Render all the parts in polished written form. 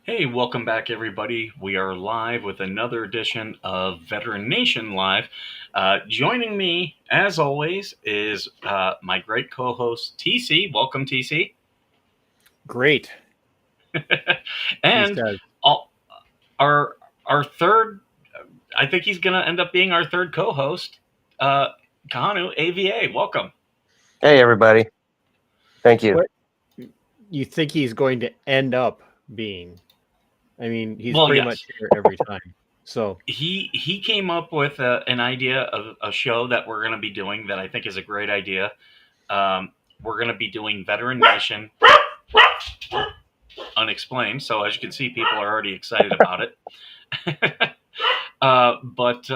Hey, welcome back, everybody. We are live with another edition of Veteran Nation Live. Joining me, as always, is my great co host, TC. Welcome, TC. Great, he and says. all, our third, I think he's going to end up being our third co host, Kahanu, AVA. Welcome. Hey, everybody. Thank you. What you think he's going to end up being? I mean, he's Well, pretty much yes. here every time. So He came up with an idea of a show that we're going to be doing that I think is a great idea. We're going to be doing Veteran Nation Unexplained. So as you can see, people are already excited about it. But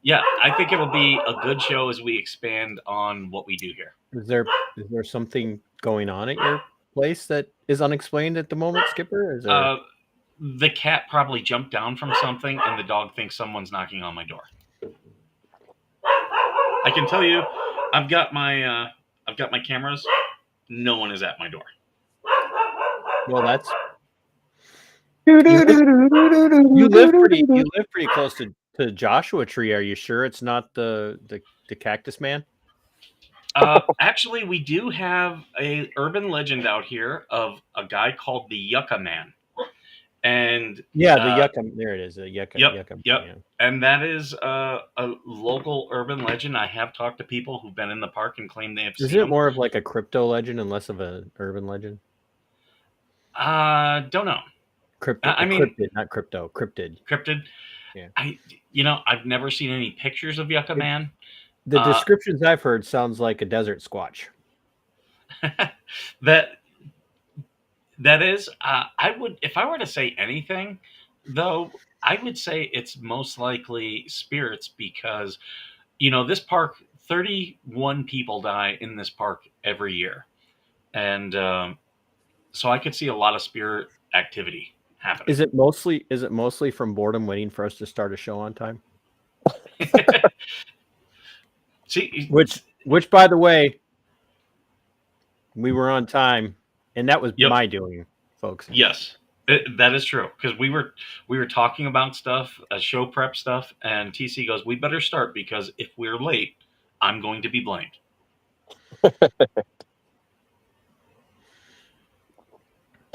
yeah, I think it'll be a good show as we expand on what we do here. is there something going on at your place that is unexplained at the moment, Skipper? Is there? The cat probably jumped down from something, and the dog thinks someone's knocking on my door. I can tell you, I've got my cameras. No one is at my door. Well, that's you live pretty close to Joshua Tree. Are you sure it's not the Cactus Man? Actually, we do have a urban legend out here of a guy called the Yucca Man. And yeah, the Yucca. There it is. The Yucca. Yep, Yucca. yep. Man. And that is a local urban legend. I have talked to people who've been in the park and claim they have Is seen it him. more of like a crypto legend and less of an urban legend? Don't know. Cryptid, not crypto. Cryptid. Cryptid. Yeah. I've never seen any pictures of Yucca Man. The descriptions I've heard sounds like a desert squatch. that is, I would, if I were to say anything, though, I would say it's most likely spirits because, this park, 31 people die in this park every year. And so I could see a lot of spirit activity happening. Is it mostly from boredom waiting for us to start a show on time? See, which by the way, we were on time, and that was my doing, folks. Yes, that is true because we were talking about stuff, show prep stuff, and TC goes, "We better start because if we're late, I'm going to be blamed."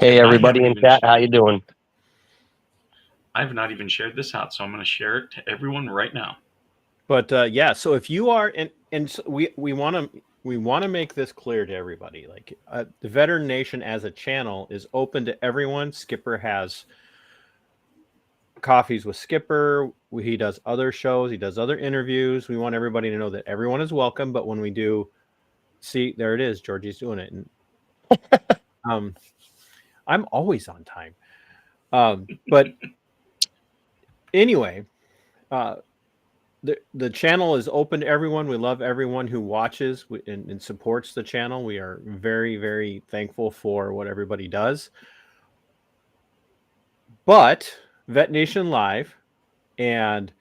Hey, everybody in chat, how you doing? I have not even shared this out, so I'm going to share it to everyone right now. But yeah, so if you are, and so we want to make this clear to everybody. Like the Veteran Nation as a channel is open to everyone. Skipper has coffees with Skipper. He does other shows. He does other interviews. We want everybody to know that everyone is welcome. But when we do, see, there it is. Georgie's doing it. And, I'm always on time. But anyway, the channel is open to everyone. We love everyone who watches and supports the channel. We are very, very thankful for what everybody does. But Vet Nation Live and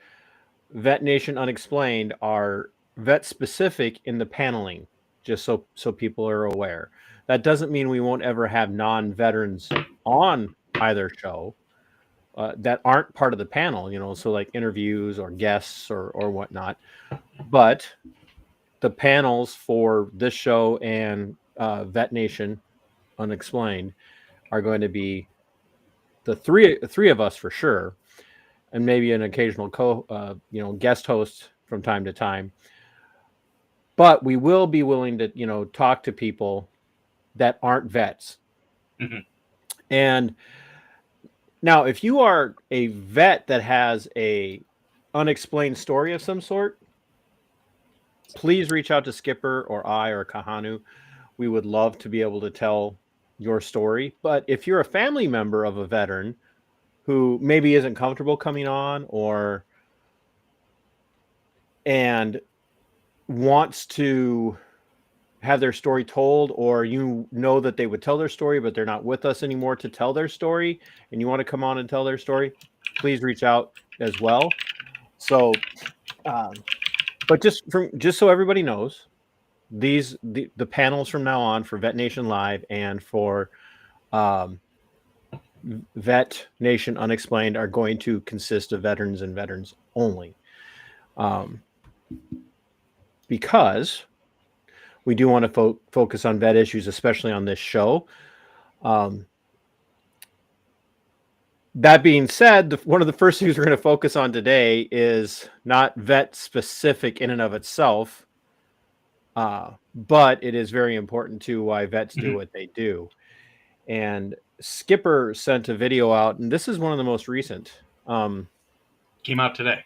Vet Nation Unexplained are vet specific in the paneling, just so people are aware. That doesn't mean we won't ever have non-veterans on either show that aren't part of the panel, so like interviews or guests or whatnot. But the panels for this show and Vet Nation Unexplained are going to be the three of us for sure, and maybe an occasional guest host from time to time. But we will be willing to talk to people that aren't vets. Mm-hmm. And now, if you are a vet that has a unexplained story of some sort, please reach out to Skipper or I or Kahanu. We would love to be able to tell your story. But if you're a family member of a veteran who maybe isn't comfortable coming on and wants to have their story told, or that they would tell their story, but they're not with us anymore to tell their story, and you want to come on and tell their story, please reach out as well. So, but just so everybody knows, the panels from now on for Vet Nation Live and for Vet Nation Unexplained are going to consist of veterans and veterans only. Because we do want to focus on vet issues, especially on this show. That being said, one of the first things we're going to focus on today is not vet specific in and of itself, but it is very important to why vets do what they do. And Skipper sent a video out, and this is one of the most recent. Came out today.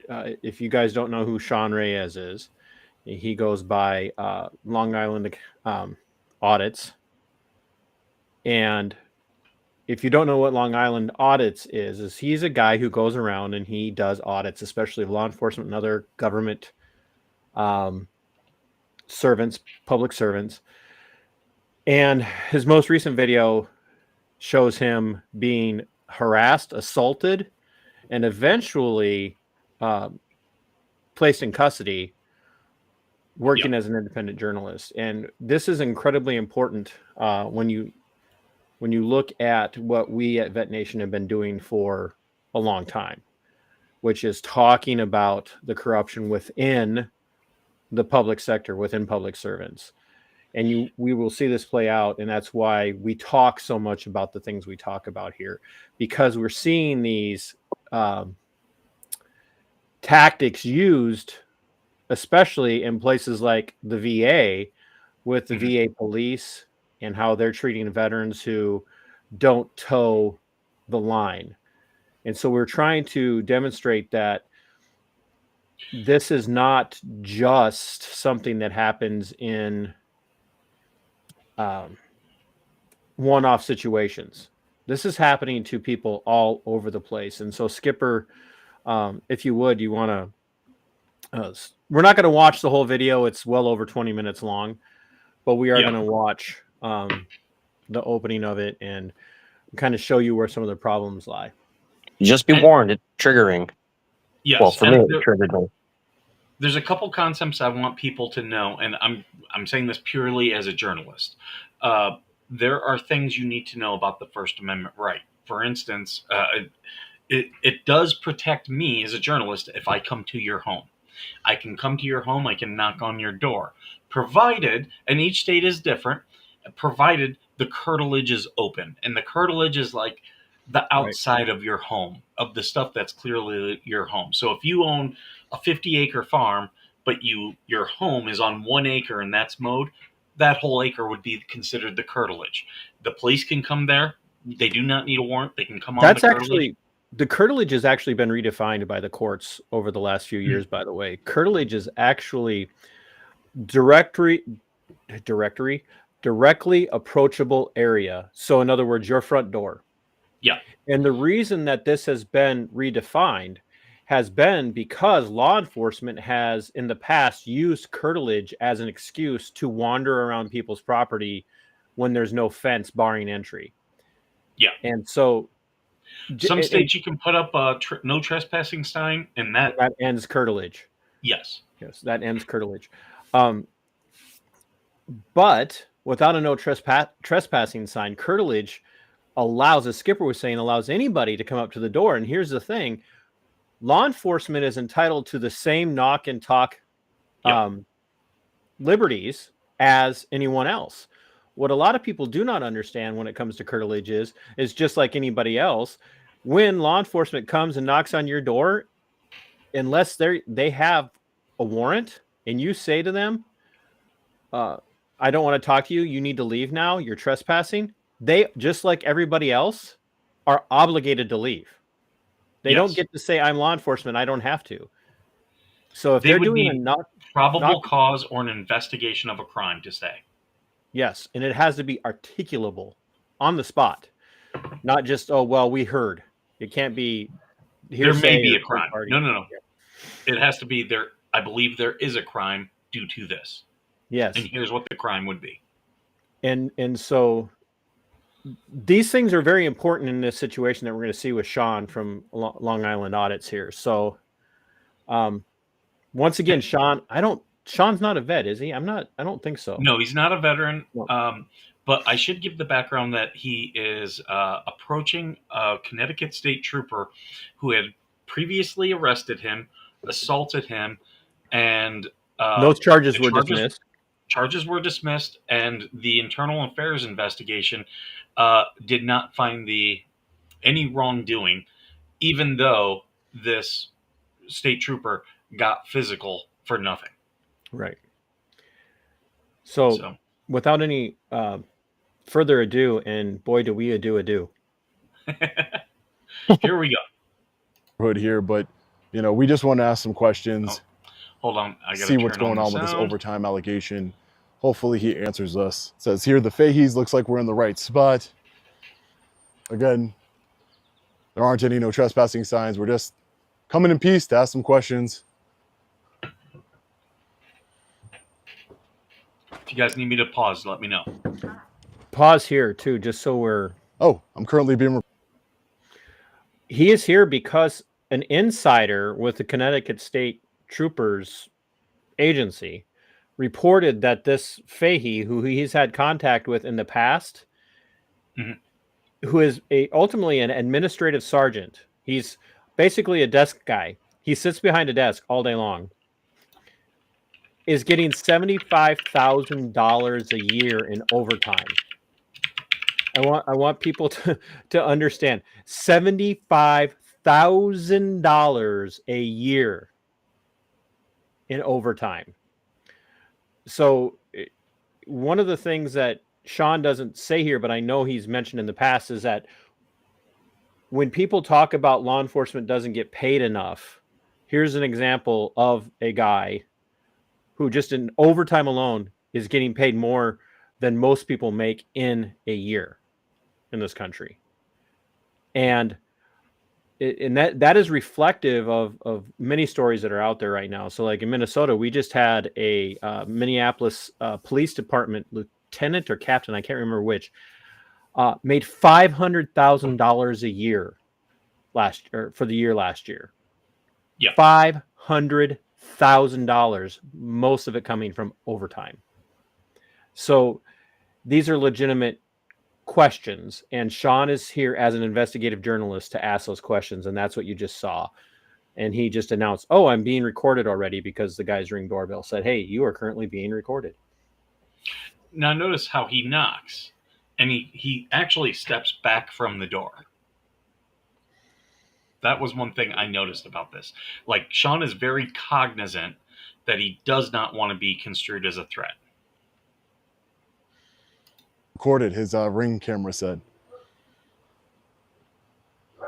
If you guys don't know who Sean Reyes is, he goes by Long Island Audits. And if you don't know what Long Island Audits is he's a guy who goes around and he does audits, especially of law enforcement and other government servants, public servants. And his most recent video shows him being harassed, assaulted, and eventually placed in custody working as an independent journalist. And this is incredibly important when you look at what we at Vet Nation have been doing for a long time, which is talking about the corruption within the public sector, within public servants. And we will see this play out, and that's why we talk so much about the things we talk about here, because we're seeing these tactics used, especially in places like the VA, with the VA police and how they're treating veterans who don't toe the line. And so we're trying to demonstrate that this is not just something that happens in one-off situations. This is happening to people all over the place. And so Skipper, if you would, you want to, we're not going to watch the whole video. It's well over 20 minutes long, but we are going to watch the opening of it and kind of show you where some of the problems lie. Just be warned, it's triggering. Yes. Well, for me, it triggered me. There's a couple concepts I want people to know, and I'm saying this purely as a journalist. There are things you need to know about the First Amendment right. For instance, it does protect me as a journalist if I come to your home. I can come to your home, I can knock on your door, provided, and each state is different, provided the curtilage is open. And the curtilage is like the outside of your home, of the stuff that's clearly your home. So if you own a 50-acre farm, but your home is on 1 acre and that's mowed, that whole acre would be considered the curtilage. The police can come there. They do not need a warrant. They can come on the curtilage. The curtilage has actually been redefined by the courts over the last few years, by the way. Curtilage is actually directly approachable area. So in other words, your front door. Yeah. And the reason that this has been redefined has been because law enforcement has in the past used curtilage as an excuse to wander around people's property when there's no fence barring entry. Yeah. And so some states you can put up a no trespassing sign, and that ends curtilage. Yes, that ends curtilage. But without a no trespassing sign, curtilage allows, as Skipper was saying, allows anybody to come up to the door. And here's the thing: law enforcement is entitled to the same knock and talk liberties as anyone else. What a lot of people do not understand when it comes to curtilage is just like anybody else, when law enforcement comes and knocks on your door, unless they have a warrant and you say to them, I don't want to talk to you, you need to leave now, you're trespassing, they, just like everybody else, are obligated to leave. They don't get to say, I'm law enforcement, I don't have to. So if they're doing a probable cause or an investigation of a crime to stay. Yes, and it has to be articulable on the spot, not just, oh, well, we heard. It can't be. There may be a crime. No. It has to be there. I believe there is a crime due to this. Yes. And here's what the crime would be. And so these things are very important in this situation that we're going to see with Sean from Long Island Audits here. So once again, Sean's not a vet, is he? I don't think so. No, he's not a veteran. But I should give the background that he is approaching a Connecticut state trooper who had previously arrested him, assaulted him, and Those charges the were dismissed. charges were dismissed, and the internal affairs investigation did not find any wrongdoing, even though this state trooper got physical for nothing. Right. So without any further ado, and boy, do we ado. Here we go. Hood here, but we just want to ask some questions. Hold on, I gotta see what's going on with this overtime allegation. Hopefully he answers us. It says here the Faheys looks like we're in the right spot. Again, there aren't any no trespassing signs. We're just coming in peace to ask some questions. If you guys need me to pause, let me know. Pause here too, just so we're. Oh, I'm currently being. He is here because an insider with the Connecticut State Troopers Agency reported that this Fahey, who he's had contact with in the past, who is ultimately an administrative sergeant. He's basically a desk guy. He sits behind a desk all day long. Is getting $75,000 a year in overtime. I want people to understand $75,000 a year in overtime. So one of the things that Sean doesn't say here, but I know he's mentioned in the past, is that when people talk about law enforcement doesn't get paid enough, here's an example of a guy who just in overtime alone is getting paid more than most people make in a year in this country. And that is reflective of many stories that are out there right now. So like in Minnesota, we just had a Minneapolis Police Department lieutenant or captain, I can't remember which, made $500,000 a year for the year last year. Yeah. $500,000, most of it coming from overtime. So these are legitimate questions, and Sean is here as an investigative journalist to ask those questions, and that's what you just saw. And he just announced, "Oh, I'm being recorded already," because the guy's Ring doorbell said, "Hey, you are currently being recorded." Now notice how he knocks, and he actually steps back from the door. That was one thing I noticed about this. Like, Sean is very cognizant that he does not want to be construed as a threat. Recorded, his Ring camera said. Can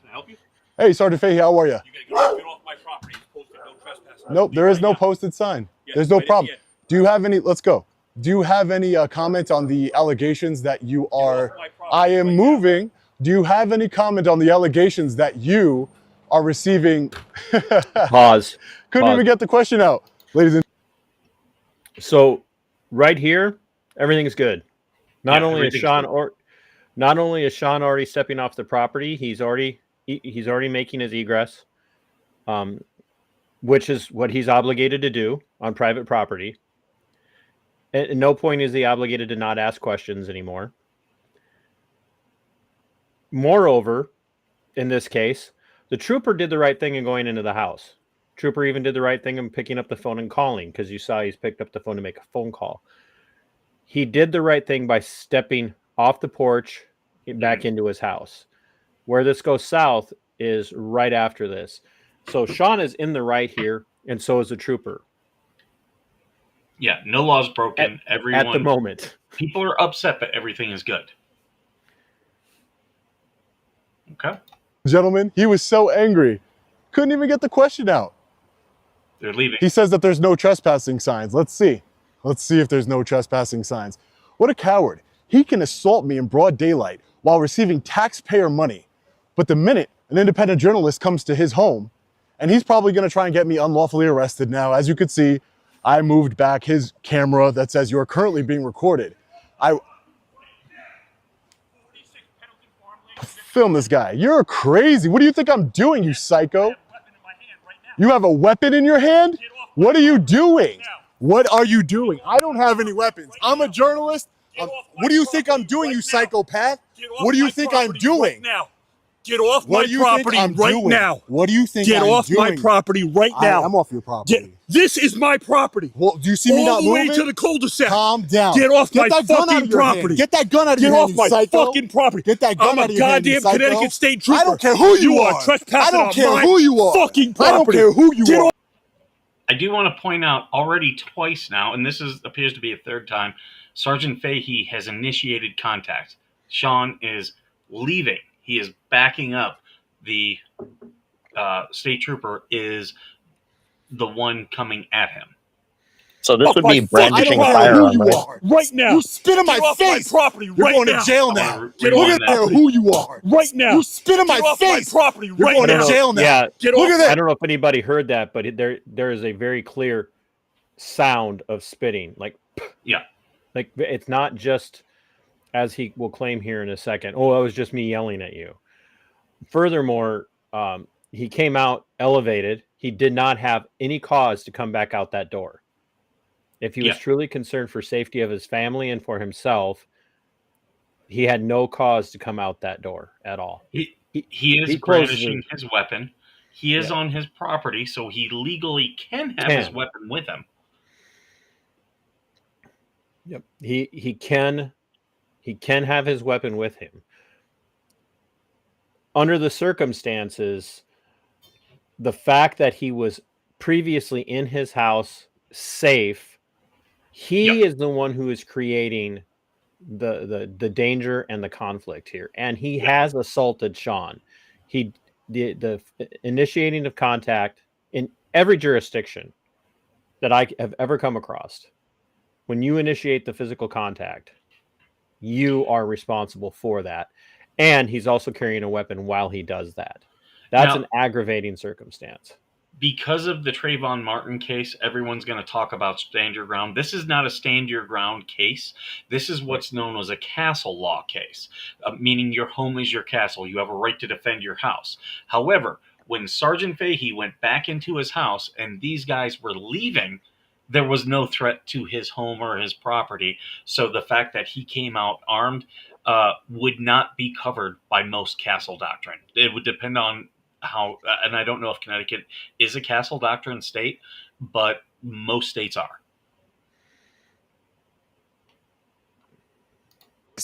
I help you? Hey, Sergeant Fahey, how are you? You gotta get off my property. It's posted no trespassing. Nope, there is no posted sign. There's no problem. Do you have any, let's go. Do you have any comment on the allegations that you are, I am moving. Do you have any comment on the allegations that you are receiving? Pause. Couldn't even get the question out, ladies and So right here, everything is good. Not only is Sean already stepping off the property, he's already making his egress, which is what he's obligated to do on private property. At no point is he obligated to not ask questions anymore. Moreover, in this case, the trooper did the right thing in going into the house. Trooper even did the right thing in picking up the phone and calling, because you saw he's picked up the phone to make a phone call. He did the right thing by stepping off the porch back into his house. Where this goes south is right after this. So Sean is in the right here, and so is the trooper. Yeah, no laws broken. Everyone, at the moment. People are upset, but everything is good. Okay. gentlemen, he was so angry. Couldn't even get the question out. They're leaving. He says that there's no trespassing signs. Let's see. Let's see if there's no trespassing signs. What a coward. He can assault me in broad daylight while receiving taxpayer money. But the minute an independent journalist comes to his home, and he's probably going to try and get me unlawfully arrested now. As you could see, I moved back his camera that says you are currently being recorded. Film this guy. You're crazy. What do you think I'm doing, you psycho? You have a weapon in your hand? What are you doing? What are you doing? I don't have any weapons. I'm a journalist. What do you think I'm doing, you psychopath? What do you think I'm doing? Now. Get off What my do you property think I'm right doing? now. What do you think Get I'm off my doing? property right now. I'm off your property. This is my property. Well, do you see me All not the way moving? to the cul-de-sac. Calm down. Get off Get my that gun out fucking of your hand. property. Get that gun out of Get your hand, off you my psycho. fucking property. Get that gun I'm out a of your hand, you goddamn psycho. Connecticut State Trooper. I don't care who you are. are trespassing I don't on care my who you are. fucking property. I don't care who you Get are. off. I do want to point out already twice now, and this appears to be a third time, Sergeant Fahey has initiated contact. Sean is leaving. He is backing up. The state trooper is the one coming at him. So this Off would my be fucking brandishing a property. firearm, you right? are. Right now. You spit in my Get off face. my property You're right going now. to jail I now. wanna Get Look rewind at that. there who you are. Right now. You spit in Get my off face. my property You're right going now. to jail now. Yeah, Get Look off. at that. I don't know if anybody heard that, but there is a very clear sound of spitting. Like, Yeah. like it's not just, as he will claim here in a second, oh, it was just me yelling at you. Furthermore, he came out elevated. He did not have any cause to come back out that door. If he was Yeah. truly concerned for safety of his family and for himself, he had no cause to come out that door at all. He is he closes brandishing his weapon. He is Yeah. on his property, so he legally can have his weapon with him. Yep. He can have his weapon with him. Under the circumstances, the fact that he was previously in his house safe, he is the one who is creating the danger and the conflict here. And he has assaulted Sean. The initiating of contact in every jurisdiction that I have ever come across. When you initiate the physical contact, you are responsible for that. And he's also carrying a weapon while he does that. That's Now- an aggravating circumstance. Because of the Trayvon Martin case, everyone's going to talk about stand your ground. This is not a stand your ground case. This is what's known as a castle law case, meaning your home is your castle. You have a right to defend your house. However, when Sergeant Fahey went back into his house and these guys were leaving, there was no threat to his home or his property. So the fact that he came out armed would not be covered by most castle doctrine. It would depend on how, and I don't know if Connecticut is a castle doctrine state, but most states are.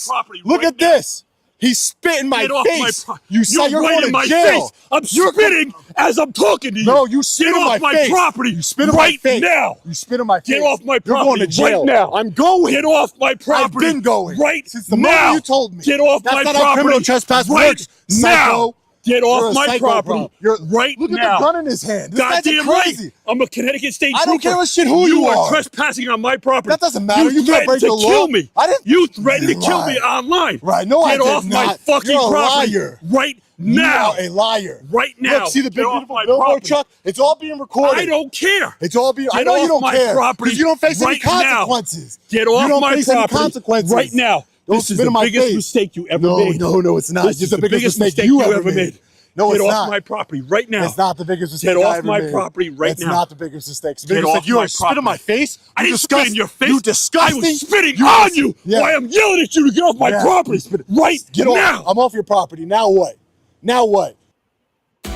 Property Look right at now. this. He spit in my Get off face. my You said you're right going in to my jail. face. I'm spitting as I'm talking to you. No, you spit Get in off my my face. property You spit in right my face. now. You spit in my face. Get off my You're property going to jail. right now. I'm going. Get off my property. I've been going. right Since the now. moment you told me. Get off That's my not property. how criminal trespass right works, now. psycho. Get You're off a my psycho, property bro. right Look now. at the gun in his hand. This guy's Goddamn crazy. right. I'm a Connecticut State I don't Trooper. care a shit who you are are. trespassing on my property. That doesn't matter. You can't threatened break to the law. kill me. I didn't. You threatened to You kill me lied. online. Right. No, I Get did off not. my fucking You're a property liar. right now. You are a liar. Right now. Look, see the big Get off beautiful my billboard property. truck? It's all being recorded. I don't care. It's all being. I Get know you off don't my care property because you don't face any right now. consequences. Get You off don't my face any property consequences. right now. Don't This is spit in the my biggest face. mistake you ever No, made. no, it's not. This It's is the biggest mistake you you ever made. No, Get it's off not. my property right now. It's not the biggest mistake Get I off ever my made. property right it's now. It's not the biggest mistake. It's the Get biggest off mistake. You my spit in my property. face. I You didn't spit in your face. You disgusting. I was spitting You on dis- you. Yeah. I am yelling at you to get off my Yeah. property You spit- right Get now. off. I'm off your property. Now what? Now what?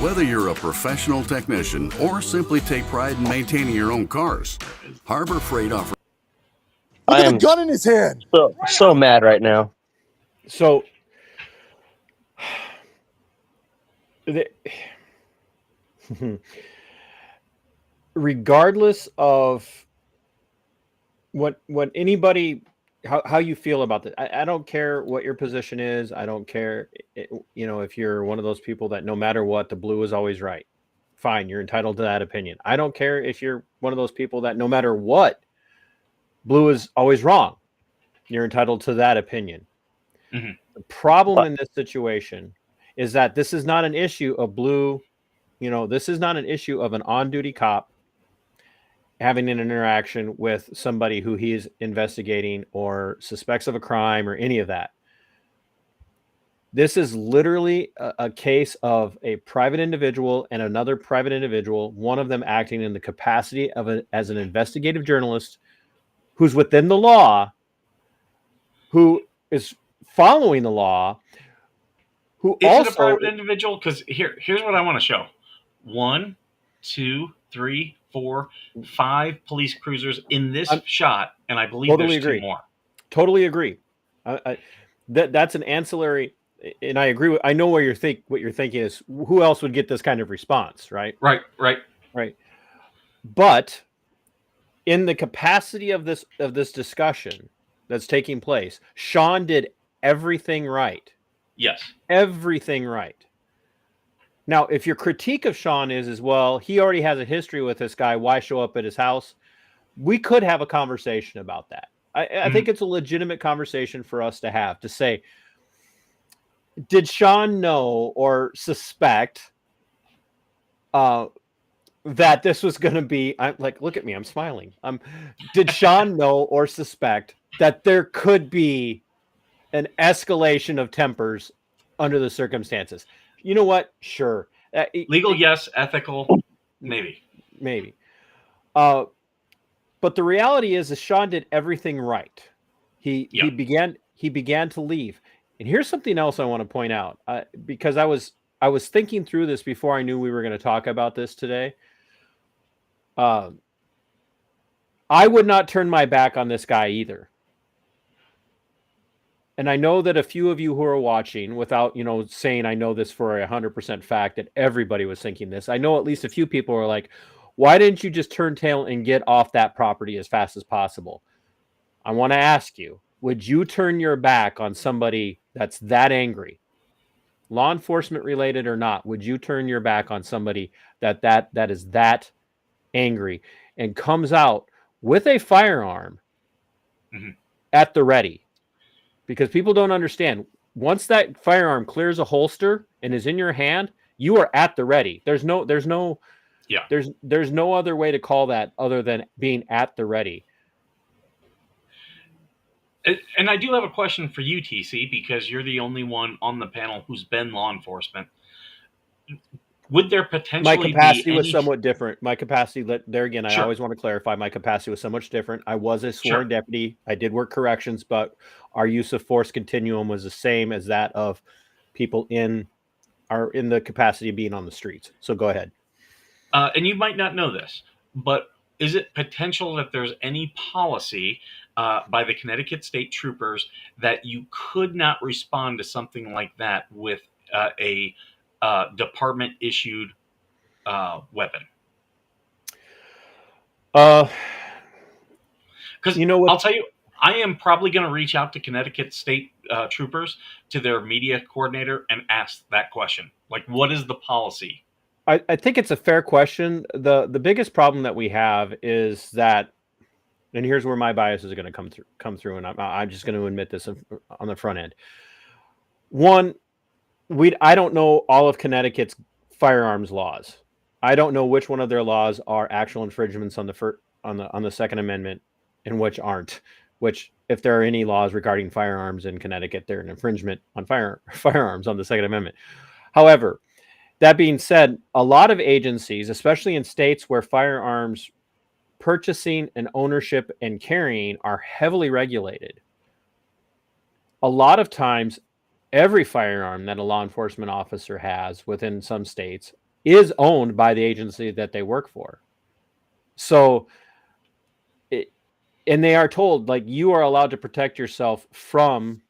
Whether you're a professional technician or simply take pride in maintaining your own cars, Harbor Freight offers. Look I at am the gun in his hand. so mad right now. So regardless of what anybody, how you feel about this, I don't care what your position is. I don't care, if you're one of those people that no matter what, the blue is always right. Fine, you're entitled to that opinion. I don't care if you're one of those people that no matter what, blue is always wrong. You're entitled to that opinion. Mm-hmm. The problem in this situation is that this is not an issue of blue. This is not an issue of an on-duty cop having an interaction with somebody who he is investigating or suspects of a crime or any of that. This is literally a case of a private individual and another private individual, one of them acting in the capacity of as an investigative journalist who's within the law, who is following the law, who Is it a also private individual? Because here's what I want to show: 1, 2, 3, 4, 5 police cruisers in this shot, and I believe totally there's agree. 2 more. Totally agree. That's an ancillary, and I agree with. I know what you're thinking is who else would get this kind of response, right? Right. But in the capacity of this discussion that's taking place, Sean did everything right. Yes. Everything right. Now, if your critique of Sean is well, he already has a history with this guy, why show up at his house? We could have a conversation about that. I think it's a legitimate conversation for us to have, to say, did Sean know or suspect that this was going to be, I'm like, look at me, I'm smiling. Did Sean know or suspect that there could be an escalation of tempers under the circumstances? You know what? Sure. Legal, yes. Ethical, maybe. But the reality is Sean did everything right. He began to leave. And here's something else I want to point out, because I was thinking through this before I knew we were going to talk about this today. I would not turn my back on this guy either. And I know that a few of you who are watching, without saying I know this for 100% fact that everybody was thinking this, I know at least a few people are like, why didn't you just turn tail and get off that property as fast as possible? I want to ask you, would you turn your back on somebody that's that angry, law enforcement related or not? Would you turn your back on somebody that is that angry and comes out with a firearm at the ready? Because people don't understand, once that firearm clears a holster and is in your hand, you are at the ready. There's no other way to call that other than being at the ready. And I do have a question for you, TC, because you're the only one on the panel who's been law enforcement. Would there potentially my capacity be was somewhat different. My capacity, there again, I Sure. always want to clarify, my capacity was so much different. I was a sworn deputy. I did work corrections, but our use of force continuum was the same as that of people in the capacity of being on the streets. So go ahead. And you might not know this, but is it potential that there's any policy by the Connecticut State Troopers that you could not respond to something like that with a department issued weapon? Because I'll tell you, I am probably going to reach out to Connecticut State Troopers, to their media coordinator, and ask that question. Like, what is the policy? I think it's a fair question. The biggest problem that we have is that, and here's where my biases are going to come through, and I'm just going to admit this on the front end. One, I don't know all of Connecticut's firearms laws. I don't know which one of their laws are actual infringements on the Second Amendment and which aren't. Which, if there are any laws regarding firearms in Connecticut, they're an infringement on firearms on the Second Amendment. However, that being said, a lot of agencies, especially in states where firearms purchasing and ownership and carrying are heavily regulated, a lot of times every firearm that a law enforcement officer has within some states is owned by the agency that they work for. So, and they are told, like, you are allowed to protect yourself from,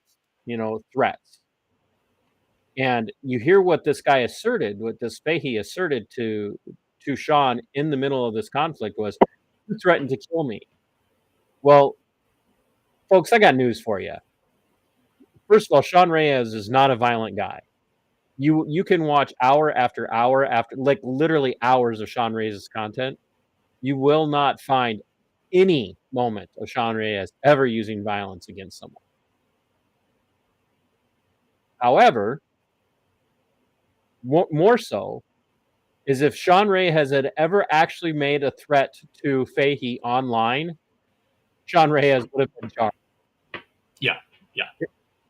threats. And you hear what this guy asserted, what this Fahey asserted to Sean in the middle of this conflict was, "You threatened to kill me." Well, folks, I got news for you. First of all, Sean Reyes is not a violent guy. You can watch hour after hour after, like, literally hours of Sean Reyes' content. You will not find any moment of Sean Reyes ever using violence against someone. However, more so is if Sean Reyes had ever actually made a threat to Fahey online, Sean Reyes would have been charged. Yeah.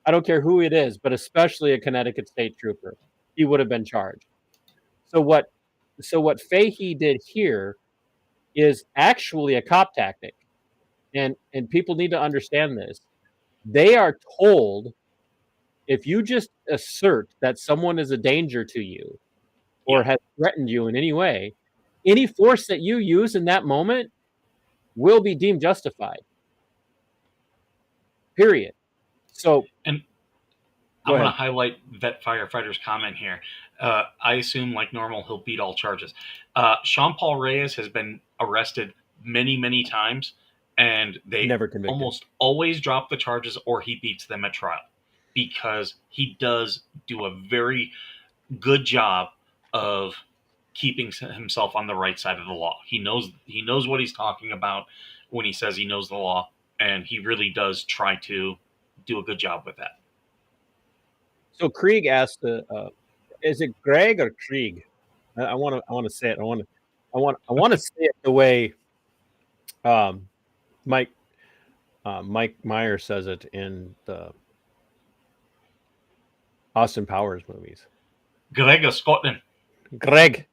I don't care who it is, but especially a Connecticut state trooper, he would have been charged. So what Fahey did here is actually a cop tactic, and people need to understand this. They are told, if you just assert that someone is a danger to you or Yeah. has threatened you in any way, any force that you use in that moment will be deemed justified. Period. So And I go want to ahead. highlight vet firefighter's comment here. I assume, like normal, he'll beat all charges. Sean Paul Reyes has been arrested many, many times, and they Never convicted. almost always drop the charges or he beats them at trial because he does do a very good job of keeping himself on the right side of the law. He knows what he's talking about when he says he knows the law, and he really does try to do a good job with that. So Krieg asked, "Is it Greg or Krieg?" I want to say it. I want to say it the way um, Mike Mike Myers says it in the Austin Powers movies. Gregor Scotland. Greg,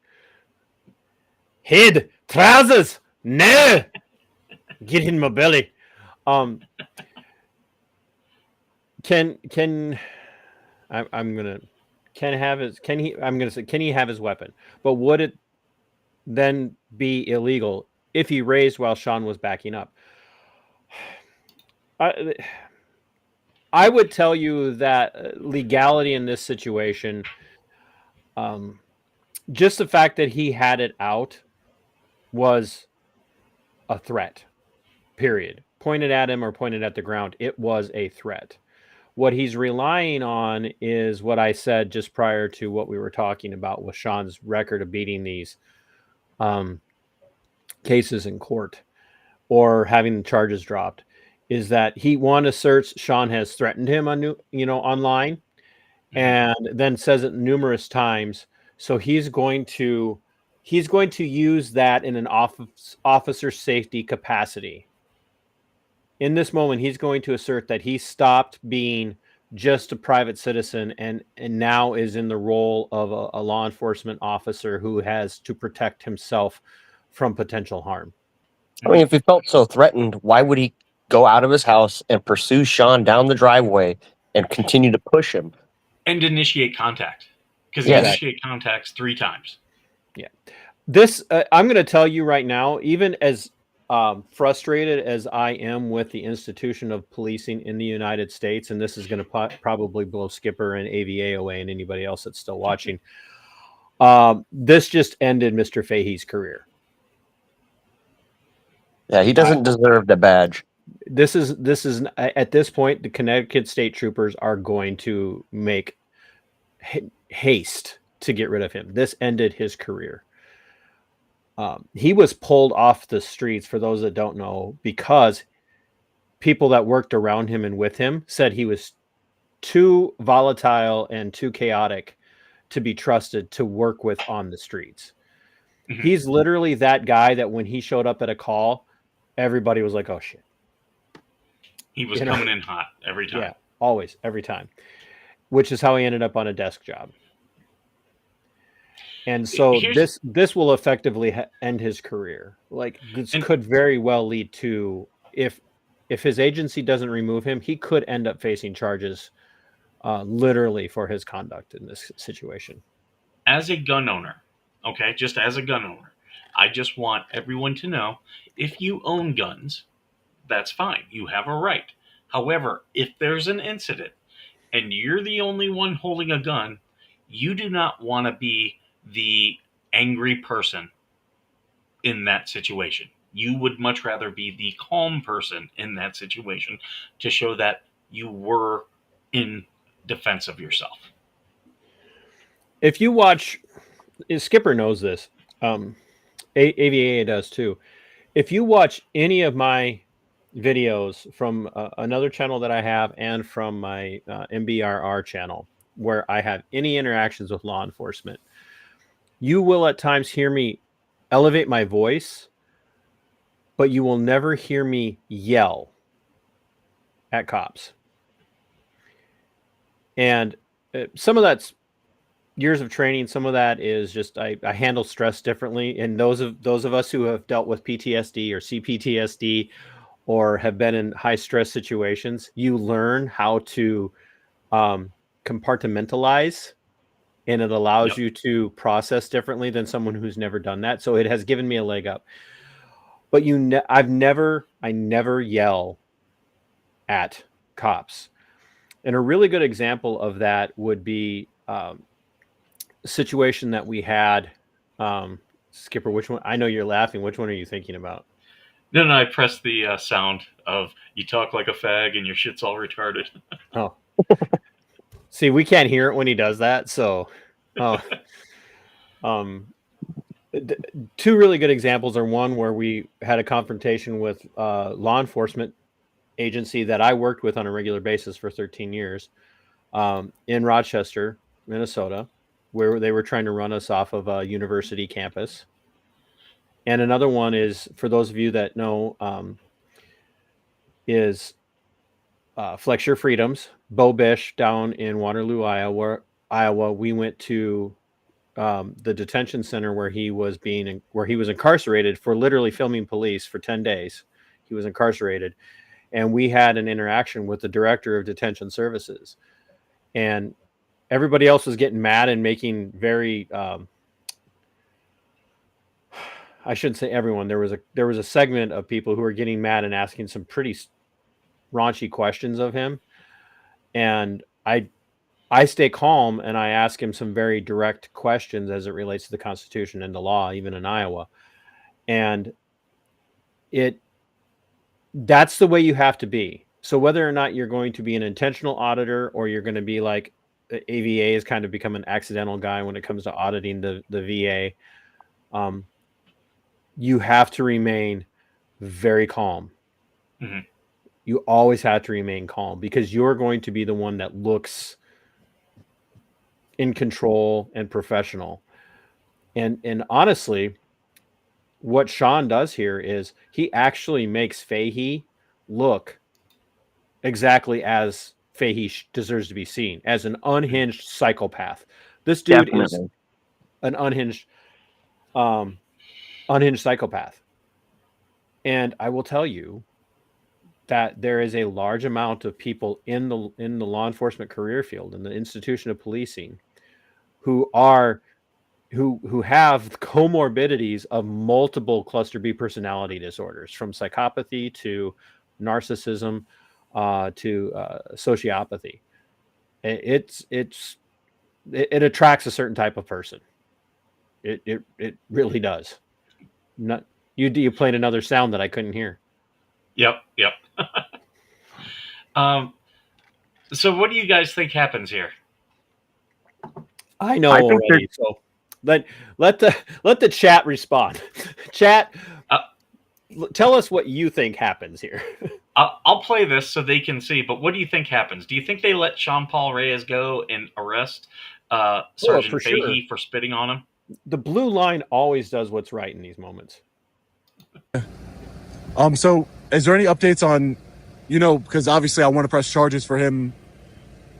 head trousers, no, get in my belly. Um, can I'm gonna can have his can he I'm gonna say can he have his weapon? But would it then be illegal if he raised while Sean was backing up? I would tell you that legality in this situation, just the fact that he had it out was a threat, period. Pointed at him or pointed at the ground, it was a threat. What he's relying on is what I said just prior to what we were talking about with Sean's record of beating these cases in court or having the charges dropped, is that he asserts Sean has threatened him on online, and then says it numerous times. So he's going to use that in an officer safety capacity. In this moment, he's going to assert that he stopped being just a private citizen and now is in the role of a law enforcement officer who has to protect himself from potential harm. I mean, if he felt so threatened, why would he go out of his house and pursue Sean down the driveway and continue to push him? And initiate contact. Because he Yes. initiated contacts 3 times. Yeah. This, I'm going to tell you right now, even as frustrated as I am with the institution of policing in the United States, and this is going to probably blow Skipper and AVA away and anybody else that's still watching, this just ended Mr. Fahey's career. Yeah, he doesn't deserve the badge. This is at this point, the Connecticut state troopers are going to make haste to get rid of him. This ended his career. He was pulled off the streets, for those that don't know, because people that worked around him and with him said he was too volatile and too chaotic to be trusted to work with on the streets. Mhm. He's literally that guy that when he showed up at a call, everybody was like, oh shit. He was coming in hot every time. Yeah, always, every time. Which is how he ended up on a desk job. And so this will effectively end his career. Like, this could very well lead to, if his agency doesn't remove him, he could end up facing charges literally for his conduct in this situation. As a gun owner, okay, just as a gun owner, I just want everyone to know, if you own guns, that's fine. You have a right. However, if there's an incident and you're the only one holding a gun, you do not want to be the angry person in that situation. You would much rather be the calm person in that situation to show that you were in defense of yourself. If you watch, Skipper knows this, AVA does too. If you watch any of my videos from another channel that I have and from my MBRR channel, where I have any interactions with law enforcement, you will at times hear me elevate my voice, but you will never hear me yell at cops. And some of that's years of training. Some of that is just I handle stress differently. And those of us who have dealt with PTSD or CPTSD or have been in high stress situations, you learn how to compartmentalize, and it allows Yep. you to process differently than someone who's never done that. So it has given me a leg up. But I never yell at cops. And a really good example of that would be a situation that we had. Skipper, which one? I know you're laughing. Which one are you thinking about? No, I pressed the sound of you talk like a fag and your shit's all retarded. Oh, see, we can't hear it when he does that. So, two really good examples are one where we had a confrontation with law enforcement agency that I worked with on a regular basis for 13 years in Rochester, Minnesota, where they were trying to run us off of a university campus. And another one is, for those of you that know, is Flex Your Freedoms, Bo Bish down in Waterloo, Iowa. We went to the detention center where he was incarcerated for literally filming police for 10 days. He was incarcerated. And we had an interaction with the director of detention services. And everybody else was getting mad and making very, I shouldn't say everyone. There was a segment of people who were getting mad and asking some pretty raunchy questions of him. And I stay calm and I ask him some very direct questions as it relates to the Constitution and the law, even in Iowa. And that's the way you have to be. So whether or not you're going to be an intentional auditor or you're going to be like AVA has kind of become an accidental guy when it comes to auditing the VA, you have to remain very calm. Mm-hmm. You always have to remain calm because you're going to be the one that looks in control and professional. And honestly, what Sean does here is he actually makes Fahey look exactly as Fahey deserves to be seen, as an unhinged psychopath. This dude is an unhinged psychopath. And I will tell you that there is a large amount of people in the law enforcement career field, in the institution of policing, who have comorbidities of multiple cluster B personality disorders, from psychopathy to narcissism to sociopathy. It attracts a certain type of person. It really does. You played another sound that I couldn't hear. Yep. So what do you guys think happens here? I know already. So let the chat respond. Chat, tell us what you think happens here. I'll play this so they can see. But what do you think happens? Do you think they let Sean Paul Reyes go and arrest Sergeant Fahey for spitting on him? The blue line always does what's right in these moments. So is there any updates on, because obviously I want to press charges for him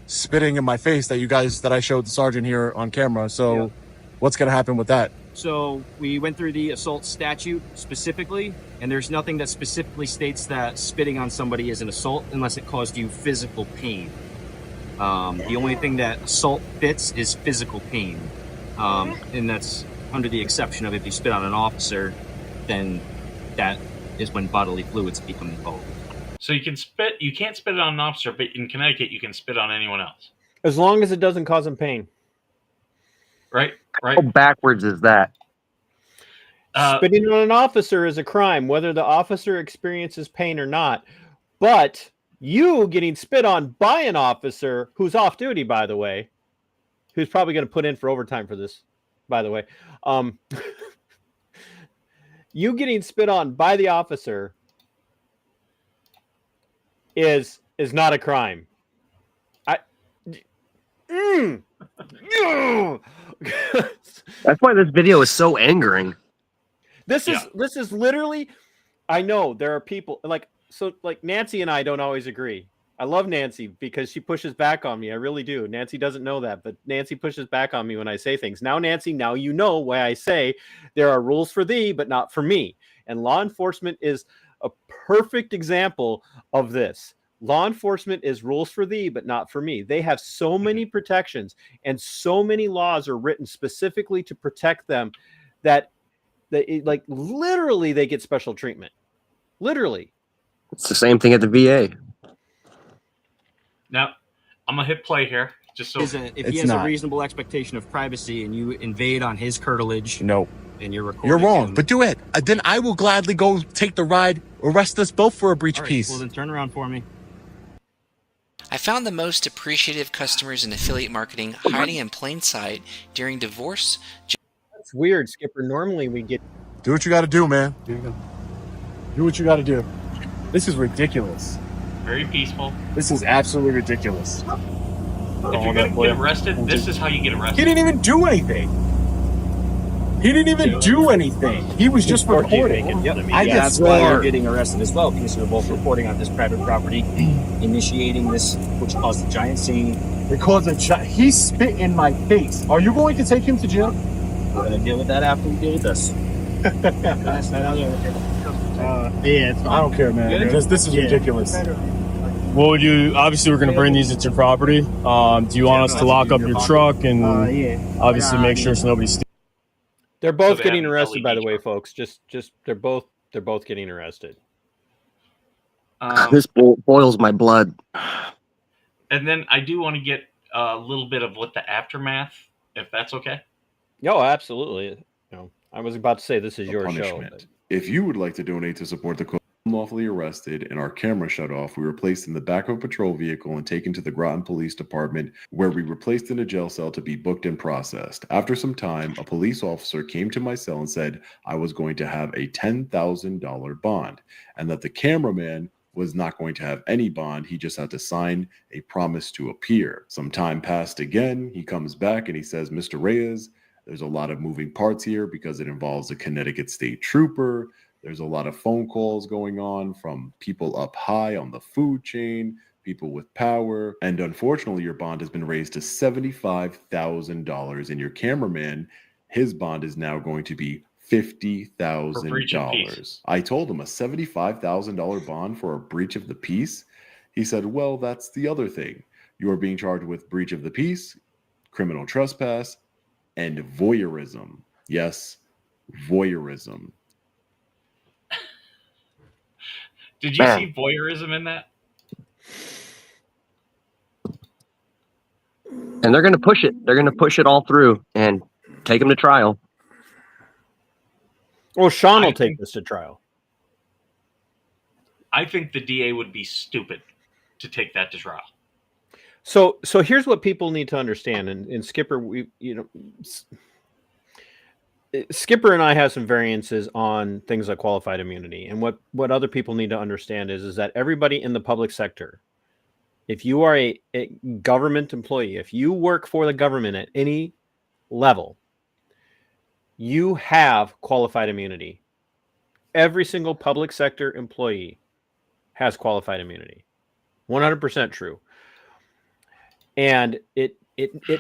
spitting in my face that I showed the sergeant here on camera. So what's going to happen with that? So we went through the assault statute specifically, and there's nothing that specifically states that spitting on somebody is an assault unless it caused you physical pain. The only thing that assault fits is physical pain. And that's under the exception of if you spit on an officer, then that is when bodily fluids become involved. So you can't spit on an officer, but in Connecticut you can spit on anyone else. As long as it doesn't cause them pain. Right. How backwards is that? Spitting on an officer is a crime, whether the officer experiences pain or not. But you getting spit on by an officer who's off duty, by the way, who's probably going to put in for overtime for this, by the way. You getting spit on by the officer is not a crime. That's why this video is so angering. This is literally, I know there are people like Nancy and I don't always agree. I love Nancy because she pushes back on me. I really do. Nancy doesn't know that, but Nancy pushes back on me when I say things. Now, Nancy, now you know why I say there are rules for thee, but not for me. And law enforcement is a perfect example of this. Law enforcement is rules for thee, but not for me. They have so many protections, and so many laws are written specifically to protect them that they, like, literally they get special treatment. Literally. It's the same thing at the VA. Now, I'm gonna hit play here, just so. If he has a reasonable expectation of privacy and you invade on his curtilage, No. and you're recording, You're wrong, him, but do it. Then I will gladly go take the ride, arrest us both for a breach all right, piece. well then turn around for me. I found the most appreciative customers in affiliate marketing hiding in plain sight during divorce. That's weird, Skipper. Normally we get. Do what you got to do, man. Do what you got to do. This is ridiculous. Very peaceful. This is absolutely ridiculous. If you're gonna get arrested, this is how you get He arrested. didn't even do anything. He didn't even do anything. He was just recording. Yep. I Yeah, get that's why you're sworn. getting arrested as well, because you're both reporting on this private property, initiating this, which caused a giant scene. Because he spit in my face. Are you going to take him to jail? We're gonna deal with that after we deal with this. I don't care, man. This is ridiculous. What would you? Obviously, we're going to bring these into your property. Do you want us to lock up your truck and obviously make sure so nobody steals? They're both they getting have an arrested, by the LED way, truck. folks. Just they're both getting arrested. This boils my blood. And then I do want to get a little bit of what the aftermath, if that's okay. No, absolutely. I was about to say this is your punishment. show. But... If you would like to donate to support the unlawfully arrested and our camera shut off, we were placed in the back of a patrol vehicle and taken to the Groton Police Department, where we were placed in a jail cell to be booked and processed. After some time, a police officer came to my cell and said I was going to have a $10,000 bond and that the cameraman was not going to have any bond. He just had to sign a promise to appear. Some time passed again. He comes back and he says, Mr. Reyes, there's a lot of moving parts here because it involves a Connecticut State Trooper. There's a lot of phone calls going on from people up high on the food chain, people with power. And unfortunately, your bond has been raised to $75,000. And your cameraman, his bond is now going to be $50,000. I told him a $75,000 bond for a breach of the peace. He said, well, that's the other thing. You are being charged with breach of the peace, criminal trespass, and voyeurism. Yes, voyeurism. Did you see voyeurism in that? And they're going to push it. They're going to push it all through and take him to trial. Well, Sean will take this to trial. I think the DA would be stupid to take that to trial. So here's what people need to understand, and Skipper, Skipper and I have some variances on things like qualified immunity, and what other people need to understand is that everybody in the public sector, if you are a government employee, if you work for the government at any level, you have qualified immunity. Every single public sector employee has qualified immunity. 100% true. And it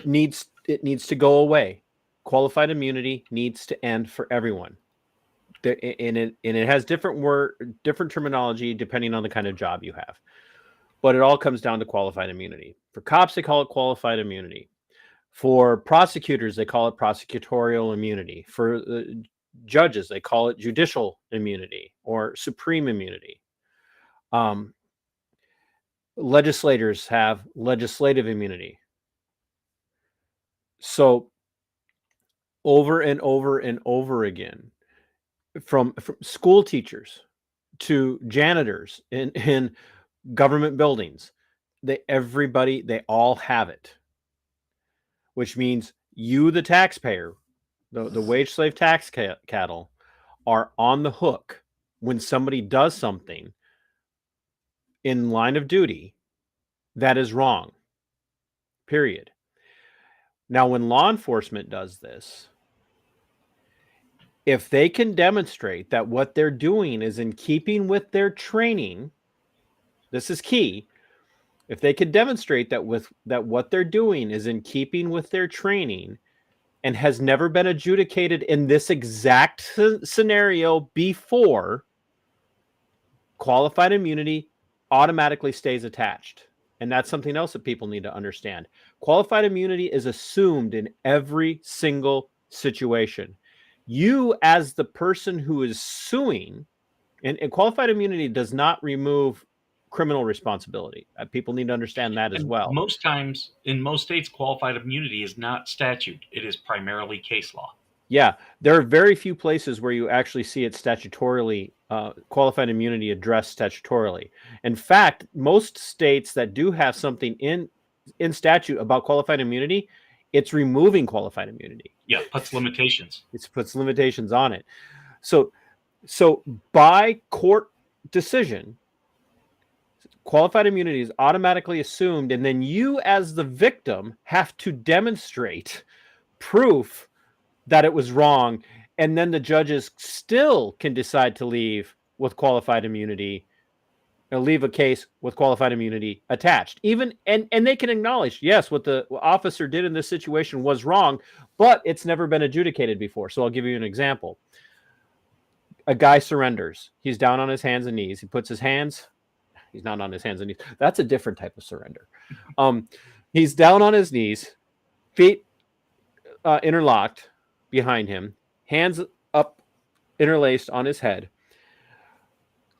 needs to go away. Qualified immunity needs to end for everyone. And it has different terminology depending on the kind of job you have. But it all comes down to qualified immunity. For cops, they call it qualified immunity. For prosecutors, they call it prosecutorial immunity. For judges, they call it judicial immunity or supreme immunity. Legislators have legislative immunity. So over and over and over again, from school teachers to janitors in government buildings, they all have it, which means you, the taxpayer, the wage slave tax cattle, are on the hook when somebody does something in line of duty that is wrong. Period. Now, when law enforcement does this, if they can demonstrate that what they're doing is in keeping with their training, this is key, If they could demonstrate that what they're doing is in keeping with their training and has never been adjudicated in this exact scenario before, qualified immunity automatically stays attached. And that's something else that people need to understand. Qualified immunity is assumed in every single situation. You, as the person who is suing, and qualified immunity does not remove criminal responsibility. People need to understand that as And well. most times, in most states, qualified immunity is not statute. It is primarily case law. Yeah, there are very few places where you actually see it statutorily, qualified immunity addressed statutorily. In fact, most states that do have something in statute about qualified immunity, it's removing qualified immunity. Yeah, puts limitations. It puts limitations on it. So by court decision, qualified immunity is automatically assumed, and then you as the victim have to demonstrate proof that it was wrong, and then the judges still can decide to leave with qualified immunity, or leave a case with qualified immunity attached. Even and they can acknowledge, yes, what the officer did in this situation was wrong, but it's never been adjudicated before. So I'll give you an example. A guy surrenders. He's down on his hands and knees. He puts his hands. He's not on his hands and knees. That's a different type of surrender. He's down on his knees, feet interlocked behind him, hands up, interlaced on his head.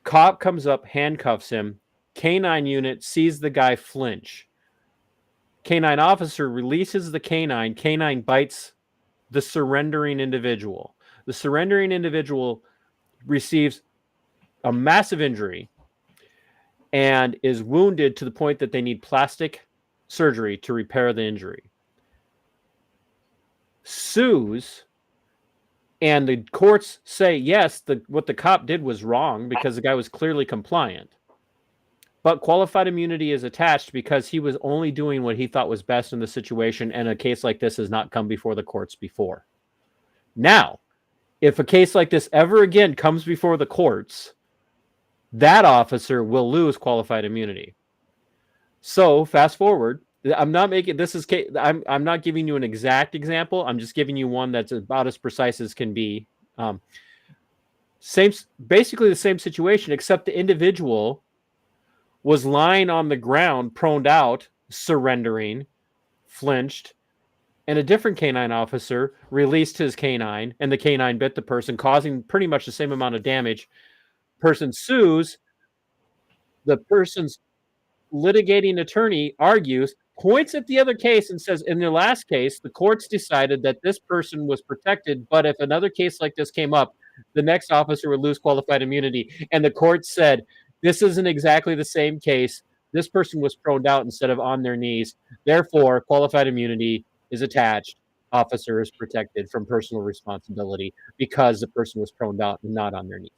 Cop comes up, handcuffs him. Canine unit sees the guy flinch. Canine officer releases the canine. Canine bites the surrendering individual. The surrendering individual receives a massive injury and is wounded to the point that they need plastic surgery to repair the injury. Sues, and the courts say, yes, what the cop did was wrong because the guy was clearly compliant. But qualified immunity is attached because he was only doing what he thought was best in the situation, and a case like this has not come before the courts before. Now, if a case like this ever again comes before the courts, that officer will lose qualified immunity. So, fast forward. I'm not making this is I'm not giving you an exact example. I'm just giving you one that's about as precise as can be. Basically the same situation, except the individual was lying on the ground, proned out, surrendering, flinched, and a different canine officer released his canine, and the canine bit the person, causing pretty much the same amount of damage. Person sues. The person's litigating attorney argues, points at the other case and says, in the last case, the courts decided that this person was protected, but if another case like this came up, the next officer would lose qualified immunity. And the court said, this isn't exactly the same case. This person was proned out instead of on their knees. Therefore, qualified immunity is attached. Officer is protected from personal responsibility because the person was proned out and not on their knees.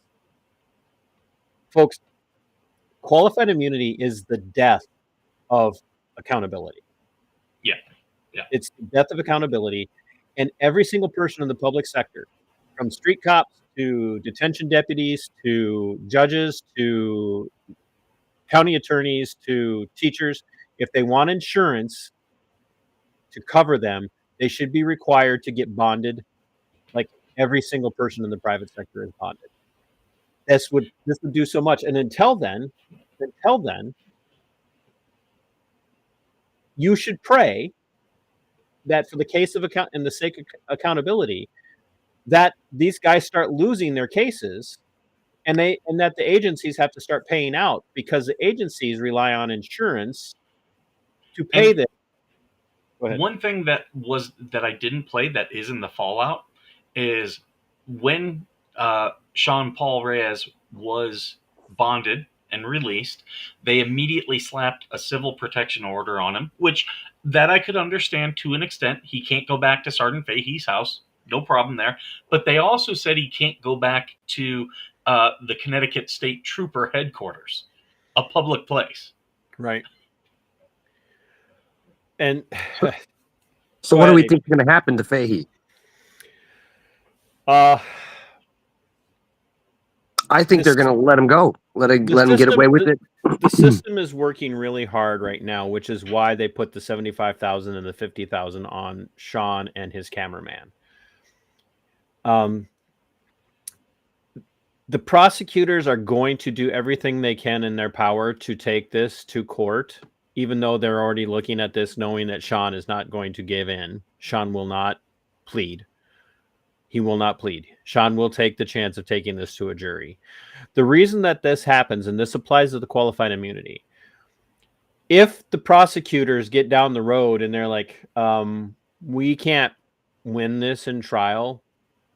Folks, qualified immunity is the death of accountability. Yeah. It's the death of accountability. And every single person in the public sector, from street cops to detention deputies to judges to county attorneys to teachers, if they want insurance to cover them, they should be required to get bonded like every single person in the private sector is bonded. This would do so much. And until then, you should pray that for the case of account and the sake of accountability, that these guys start losing their cases, and that the agencies have to start paying out, because the agencies rely on insurance to pay them. Go ahead. One thing that I didn't play that is in the fallout is when Sean Paul Reyes was bonded and released, they immediately slapped a civil protection order on him, which that I could understand to an extent. He can't go back to Sergeant Fahey's house. No problem there. But they also said he can't go back to the Connecticut State Trooper headquarters, a public place. Right. And so what do we think is going to happen to Fahey? I think they're going to let him go. let him get away with it. The system is working really hard right now, which is why they put the 75,000 and the 50,000 on Sean and his cameraman. The prosecutors are going to do everything they can in their power to take this to court, even though they're already looking at this knowing that Sean is not going to give in. Sean will not plead. He will not plead. Sean will take the chance of taking this to a jury. The reason that this happens, and this applies to the qualified immunity, if the prosecutors get down the road and they're like, we can't win this in trial,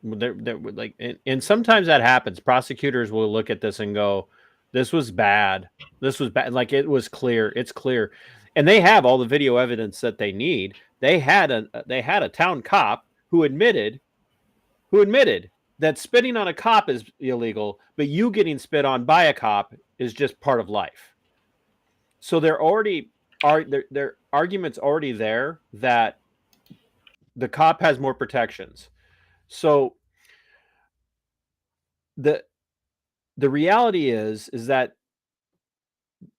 they're like, and sometimes that happens. Prosecutors will look at this and go, this was bad. This was bad. Like, it was clear. It's clear. And they have all the video evidence that they need. They had a town cop who admitted that spitting on a cop is illegal, but you getting spit on by a cop is just part of life. So their argument's already there that the cop has more protections. So the reality is that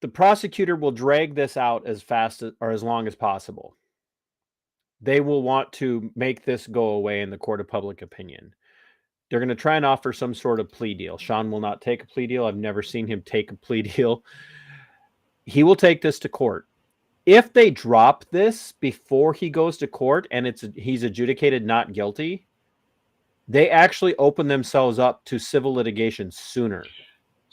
the prosecutor will drag this out as fast or as long as possible. They will want to make this go away in the court of public opinion. They're going to try and offer some sort of plea deal. Sean will not take a plea deal. I've never seen him take a plea deal. He will take this to court. If they drop this before he goes to court and he's adjudicated not guilty, they actually open themselves up to civil litigation sooner.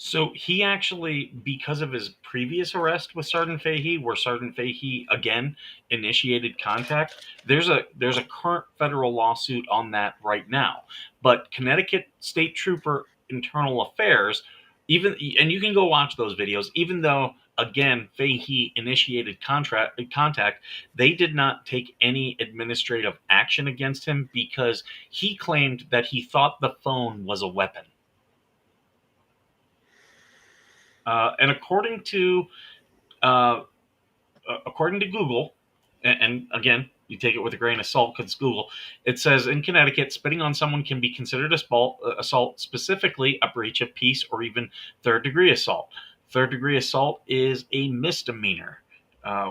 So he actually, because of his previous arrest with Sergeant Fahey, where Sergeant Fahey again initiated contact, there's a current federal lawsuit on that right now. But Connecticut State Trooper Internal Affairs, and you can go watch those videos, even though again Fahey initiated contact, they did not take any administrative action against him because he claimed that he thought the phone was a weapon. And according to Google, and again, you take it with a grain of salt because it's Google, it says in Connecticut, spitting on someone can be considered assault, specifically a breach of peace or even third-degree assault. Third-degree assault is a misdemeanor.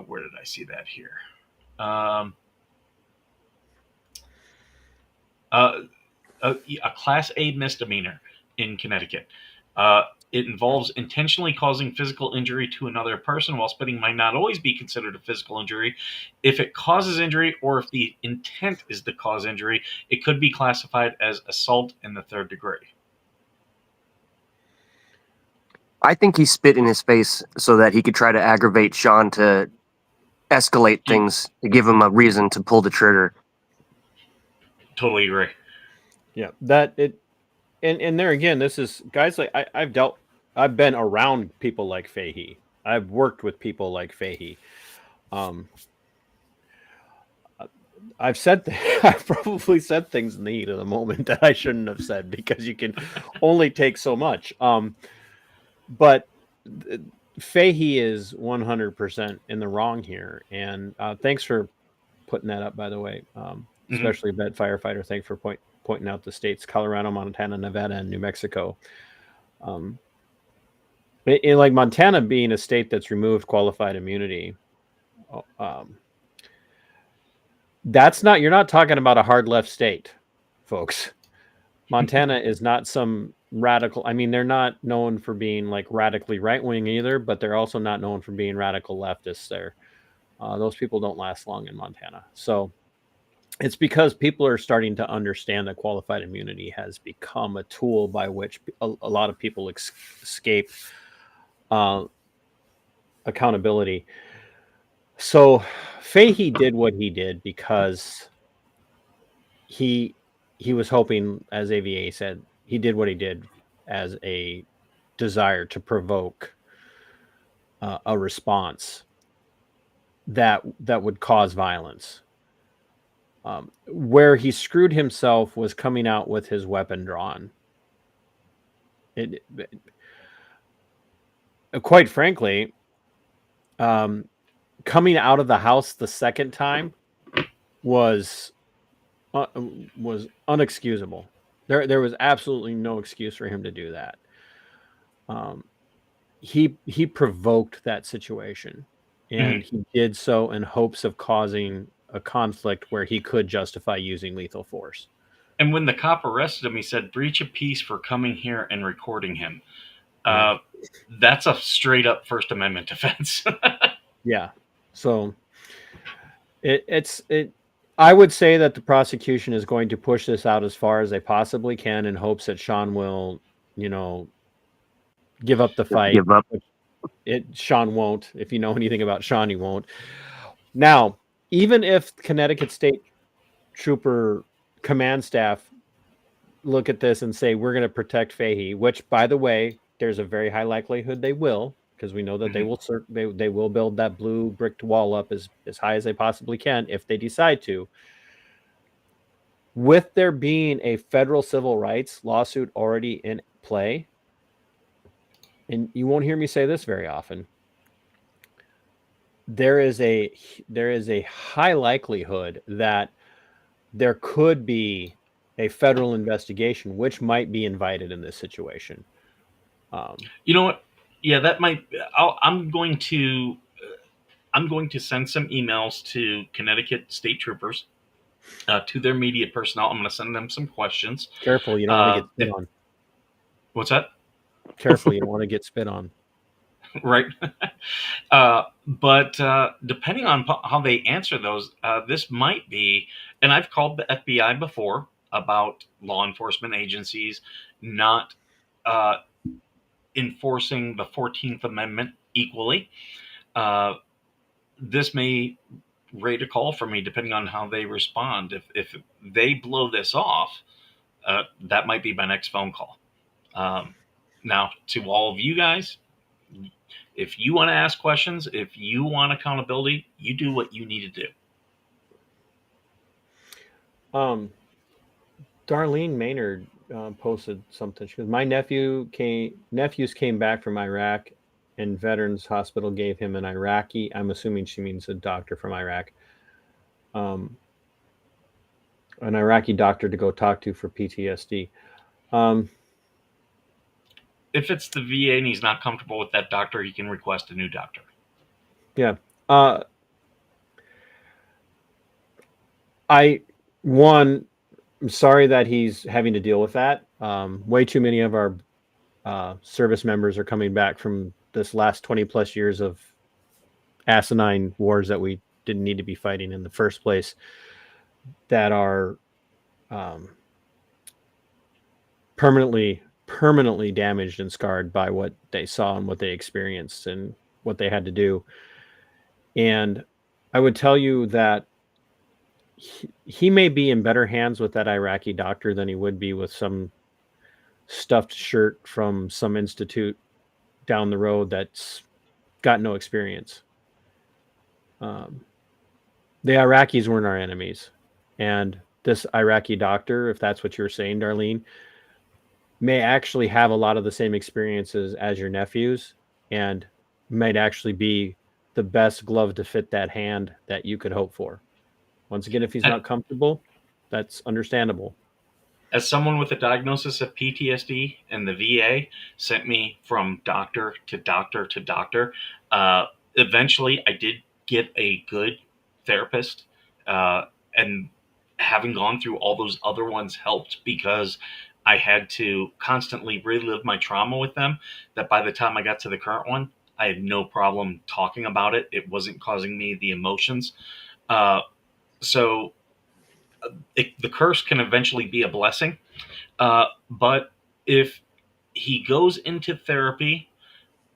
Where did I see that here? A Class A misdemeanor in Connecticut. It involves intentionally causing physical injury to another person, while spitting might not always be considered a physical injury. If it causes injury or if the intent is to cause injury, it could be classified as assault in the third degree. I think he spit in his face so that he could try to aggravate Sean to escalate things, to give him a reason to pull the trigger. Totally agree. Yeah, and there again, this is guys like I've been around people like Fahey. I've worked with people like Fahey. I've probably said things in the heat of the moment that I shouldn't have said because you can only take so much. But Fahey is 100% in the wrong here, and thanks for putting that up, by the way. Especially Vet Firefighter. Thanks for pointing out the states: Colorado, Montana, Nevada, and New Mexico. In like Montana being a state that's removed qualified immunity, you're not talking about a hard left state, folks. Montana is not some radical. I mean, they're not known for being like radically right wing either, but they're also not known for being radical leftists there. Those people don't last long in Montana. So it's because people are starting to understand that qualified immunity has become a tool by which a lot of people escape accountability. So Fahey did what he did because he was hoping, as AVA said, he did what he did as a desire to provoke a response that would cause violence. Where he screwed himself was coming out with his weapon drawn. Quite frankly, coming out of the house the second time was unexcusable. There was absolutely no excuse for him to do that. he provoked that situation, and he did so in hopes of causing a conflict where he could justify using lethal force. And when the cop arrested him, he said breach of peace for coming here and recording him. Yeah. That's a straight up First Amendment offense. Yeah. So it's I would say that the prosecution is going to push this out as far as they possibly can in hopes that Sean will, give up the fight. Give up. Sean won't. If you know anything about Sean, he won't. Now, even if Connecticut State Trooper command staff look at this and say we're going to protect Fahey, which, by the way, there's a very high likelihood they will, because we know that they will build that blue bricked wall up as high as they possibly can if they decide to. With there being a federal civil rights lawsuit already in play, and you won't hear me say this very often, there is a high likelihood that there could be a federal investigation, which might be invited in this situation. You know what? Yeah, that might. I'm going to send some emails to Connecticut State Troopers, to their media personnel. I'm going to send them some questions. Careful, you don't want to get spit on. What's that? Careful, you don't want to get spit on. Right. But depending on how they answer those, this might be, and I've called the FBI before about law enforcement agencies not enforcing the 14th Amendment equally. This may rate a call for me depending on how they respond. If they blow this off, that might be my next phone call. Now, to all of you guys, if you want to ask questions, if you want accountability, you do what you need to do. Darlene Maynard posted something. She goes, "My nephews came back from Iraq, and Veterans Hospital gave him an Iraqi." I'm assuming she means a doctor from Iraq. An Iraqi doctor to go talk to for PTSD. If it's the VA and he's not comfortable with that doctor, he can request a new doctor. Yeah. I'm sorry that he's having to deal with that. Way too many of our service members are coming back from this last 20 plus years of asinine wars that we didn't need to be fighting in the first place, that are permanently damaged and scarred by what they saw and what they experienced and what they had to do. And I would tell you that he may be in better hands with that Iraqi doctor than he would be with some stuffed shirt from some institute down the road that's got no experience. The Iraqis weren't our enemies. And this Iraqi doctor, if that's what you're saying, Darlene, may actually have a lot of the same experiences as your nephews and might actually be the best glove to fit that hand that you could hope for. Once again, if he's not comfortable, that's understandable. As someone with a diagnosis of PTSD, and the VA sent me from doctor to doctor to doctor, eventually I did get a good therapist, and having gone through all those other ones helped, because I had to constantly relive my trauma with them, that by the time I got to the current one, I had no problem talking about it. It wasn't causing me the emotions. So the curse can eventually be a blessing. But if he goes into therapy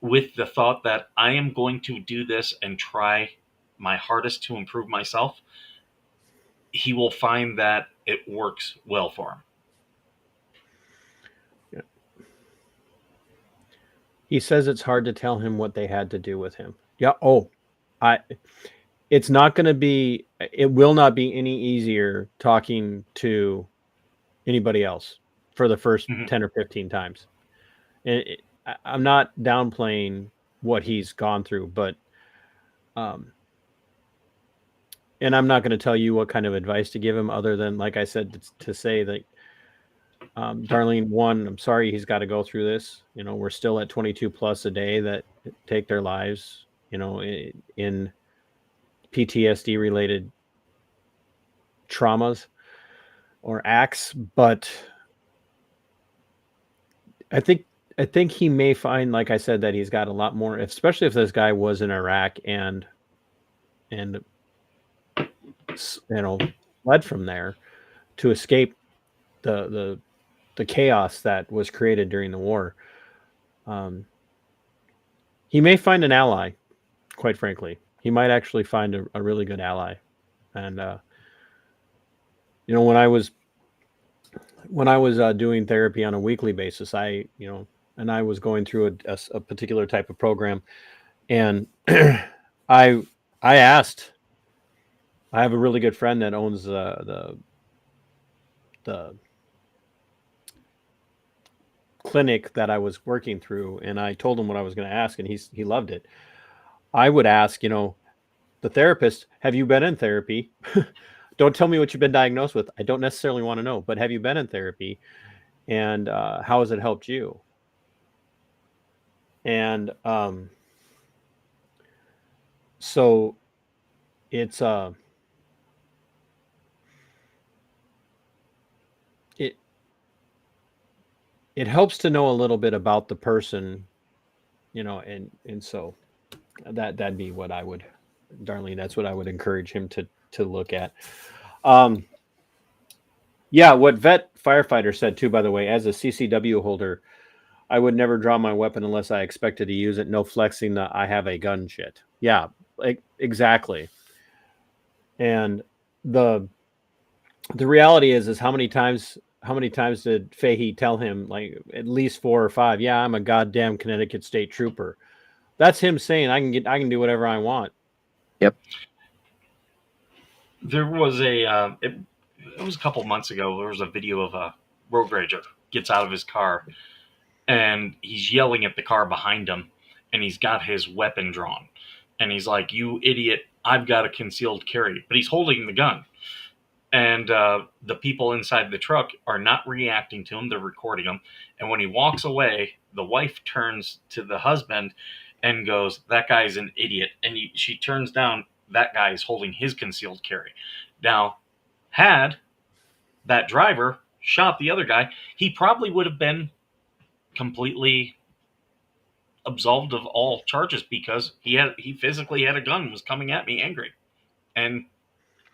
with the thought that I am going to do this and try my hardest to improve myself, he will find that it works well for him. He says it's hard to tell him what they had to do with him. Yeah. It's not going to be, it will not be any easier talking to anybody else for the first 10 or 15 times. And I'm not downplaying what he's gone through, but, and I'm not going to tell you what kind of advice to give him other than, like I said, to say that Darlene, one, I'm sorry he's got to go through this. We're still at 22 plus a day that take their lives, in PTSD related traumas or acts. But I think he may find, like I said, that he's got a lot more, especially if this guy was in Iraq and fled from there to escape the chaos that was created during the war. He may find an ally, quite frankly. He might actually find a really good ally. And when I was doing therapy on a weekly basis, I was going through a particular type of program, and I asked. I have a really good friend that owns the clinic that I was working through, and I told him what I was going to ask, and he loved it. I would ask, the therapist, have you been in therapy? Don't tell me what you've been diagnosed with. I don't necessarily want to know, but have you been in therapy, and how has it helped you? And so it's it helps to know a little bit about the person, and so that'd be what I would, Darlene, that's what I would encourage him to look at. Yeah, what vet firefighter said too, by the way, as a CCW holder, I would never draw my weapon unless I expected to use it. No flexing the I have a gun shit. Yeah, exactly. And the reality is how many times did Fahey tell him, like at least 4 or 5? Yeah, I'm a goddamn Connecticut State Trooper. That's him saying I can do whatever I want. Yep. There was it was a couple months ago. There was a video of a road rager gets out of his car and he's yelling at the car behind him, and he's got his weapon drawn, and he's like, "You idiot! I've got a concealed carry," but he's holding the gun. And the people inside the truck are not reacting to him. They're recording him. And when he walks away, the wife turns to the husband and goes, "That guy's an idiot." And she turns down, that guy is holding his concealed carry. Now, had that driver shot the other guy, he probably would have been completely absolved of all charges because he physically had a gun and was coming at me angry. And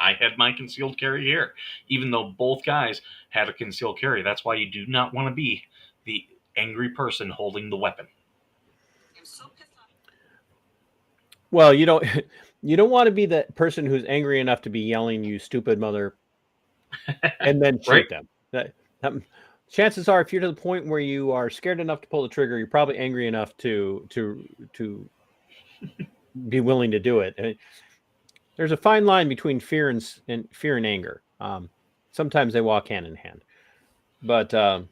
I had my concealed carry here, even though both guys had a concealed carry. That's why you do not want to be the angry person holding the weapon. Well, you don't want to be the person who's angry enough to be yelling, "You stupid mother," and then shoot Right. them. Chances are, if you're to the point where you are scared enough to pull the trigger, you're probably angry enough to be willing to do it. There's a fine line between fear and anger. Sometimes they walk hand in hand. But I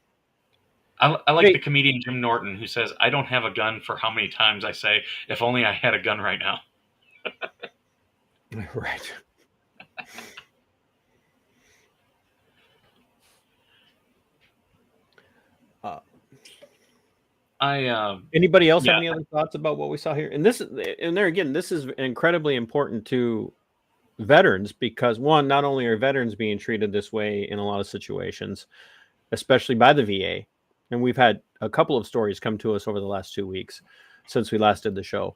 like hey, the comedian Jim Norton, who says, "I don't have a gun for how many times I say, if only I had a gun right now." right. Anybody else have any other thoughts about what we saw here? And there again, this is incredibly important to veterans because, one, not only are veterans being treated this way in a lot of situations, especially by the VA, and we've had a couple of stories come to us over the last 2 weeks since we last did the show,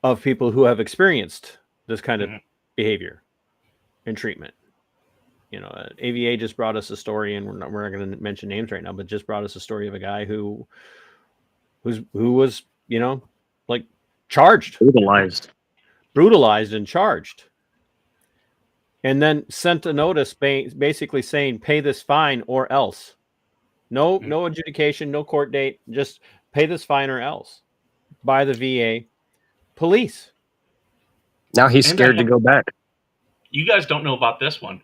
of people who have experienced this kind of behavior and treatment. AVA just brought us a story, and we're not going to mention names right now, but just brought us a story of a guy who was, like charged, brutalized and charged, and then sent a notice basically saying, "Pay this fine or else." No adjudication, no court date, just pay this fine or else, by the VA police. Now he's scared to go back. You guys don't know about this one.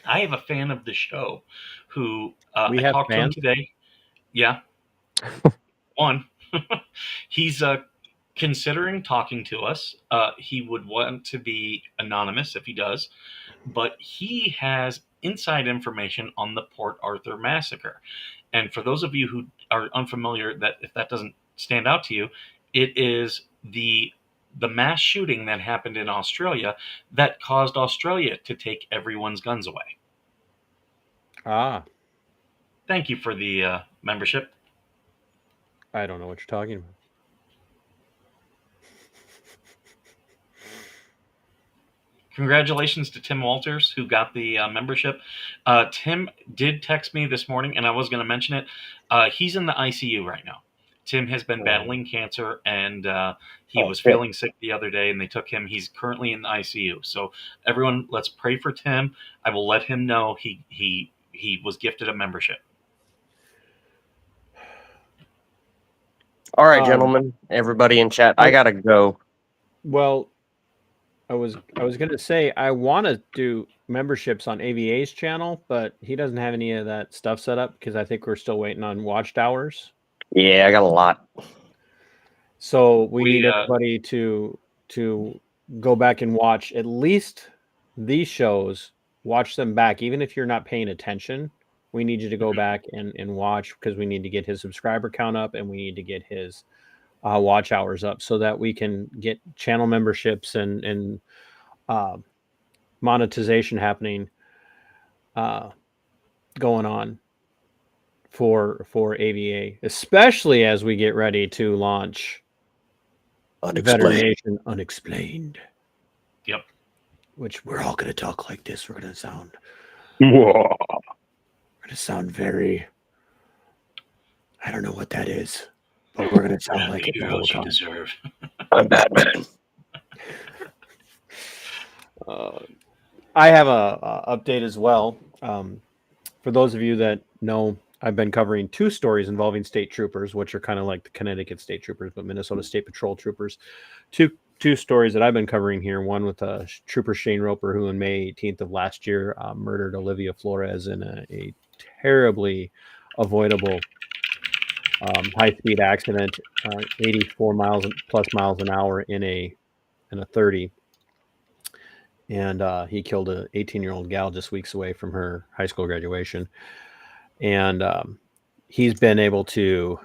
I have a fan of the show who I talked to him today. Yeah. One. He's considering talking to us. He would want to be anonymous if he does, but he has inside information on the Port Arthur massacre. And for those of you who are unfamiliar, that if that doesn't stand out to you, it is the mass shooting that happened in Australia that caused Australia to take everyone's guns away. Ah, Thank you for the membership. I don't know what you're talking about. Congratulations to Tim Walters, who got the membership. Tim did text me this morning, and I was going to mention it. He's in the ICU right now. Tim has been battling cancer, and he was feeling sick the other day, and they took him. He's currently in the ICU. So everyone, let's pray for Tim. I will let him know he was gifted a membership. All right, gentlemen, everybody in chat, I gotta go. Well, I was going to say I want to do memberships on AVA's channel, but he doesn't have any of that stuff set up because I think we're still waiting on watchtowers. Yeah, I got a lot. So we need everybody to go back and watch at least these shows. Watch them back, even if you're not paying attention. We need you to go back and watch because we need to get his subscriber count up and we need to get his watch hours up so that we can get channel memberships and monetization happening going on for AVA, especially as we get ready to launch Veteran Unexplained. Yep. Which we're all going to talk like this. We're going to sound. Whoa. We're going to sound very. I don't know what that is, but we're going to sound like it the whole time. Deserve. I'm Batman. I have a update as well. For those of you that know, I've been covering 2 stories involving state troopers, which are kind of like the Connecticut state troopers, but Minnesota State Patrol troopers. Two stories that I've been covering here. One with Trooper Shane Roper, who on May 18th of last year murdered Olivia Flores in a terribly avoidable high-speed accident, 84 miles an hour in a 30. And he killed an 18-year-old gal just weeks away from her high school graduation. And he's been able to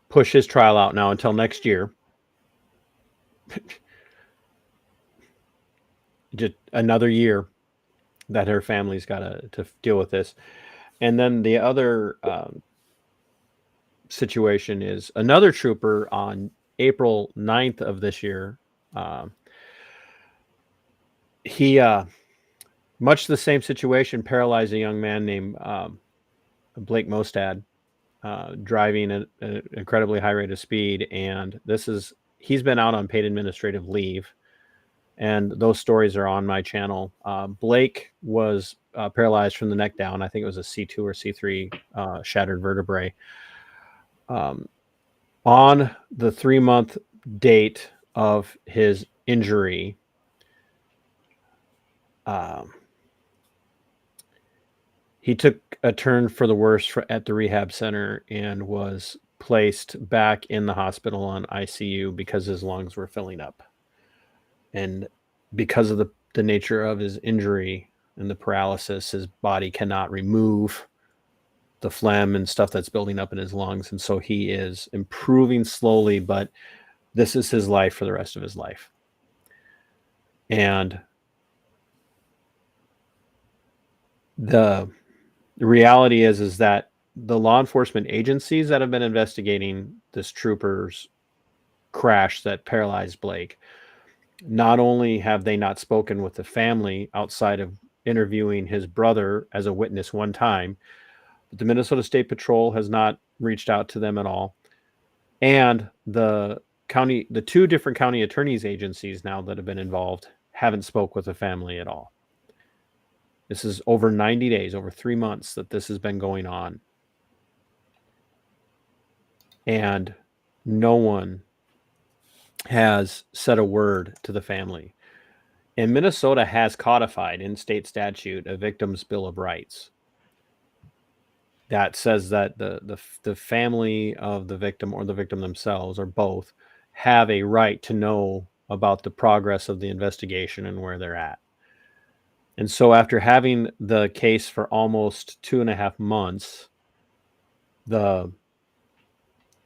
push his trial out now until next year. Just another year that her family's got to deal with this. And then the other situation is another trooper on April 9th of this year. He much the same situation, paralyzed a young man named Blake Mostad, driving at an incredibly high rate of speed. And he's been out on paid administrative leave. And those stories are on my channel. Blake was paralyzed from the neck down. I think it was a C2 or C3 shattered vertebrae. On the 3-month date of his injury, he took a turn for the worse at the rehab center and was placed back in the hospital on ICU because his lungs were filling up. And because of the nature of his injury and the paralysis, his body cannot remove the phlegm and stuff that's building up in his lungs. And so he is improving slowly, but this is his life for the rest of his life. And the reality is that the law enforcement agencies that have been investigating this trooper's crash that paralyzed Blake, not only have they not spoken with the family outside of interviewing his brother as a witness one time, but the Minnesota State Patrol has not reached out to them at all. And the 2 different county attorneys agencies now that have been involved haven't spoke with the family at all. This is over 90 days, over 3 months that this has been going on. And no one has said a word to the family. And Minnesota has codified in state statute a victim's bill of rights. that says that the family of the victim or the victim themselves or both have a right to know about the progress of the investigation and where they're at. And so after having the case for almost 2.5 months, the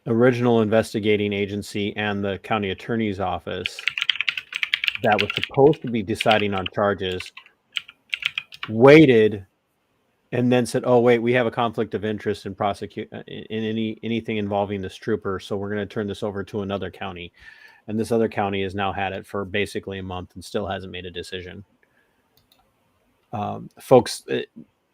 original investigating agency and the county attorney's office that was supposed to be deciding on charges waited and then said, "Oh wait, we have a conflict of interest in prosecute in anything involving this trooper, so we're going to turn this over to another county." And this other county has now had it for basically a month and still hasn't made a decision. Folks,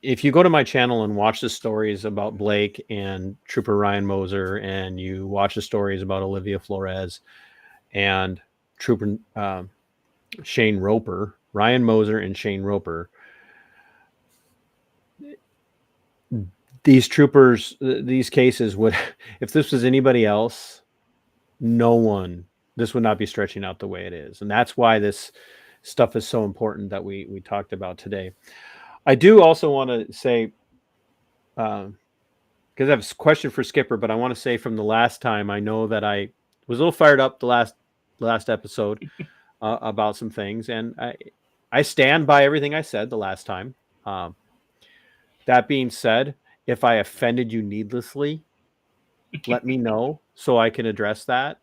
if you go to my channel and watch the stories about Blake and Trooper Ryan Moser, and you watch the stories about Olivia Flores and Trooper Shane Roper, Ryan Moser and Shane Roper, these troopers, these cases would, if this was anybody else, this would not be stretching out the way it is. And that's why this stuff is so important that we talked about today. I do also want to say, because I have a question for Skipper, but I want to say from the last time, I know that I was a little fired up the last episode about some things, and I stand by everything I said the last time. That being said, if I offended you needlessly, let me know so I can address that.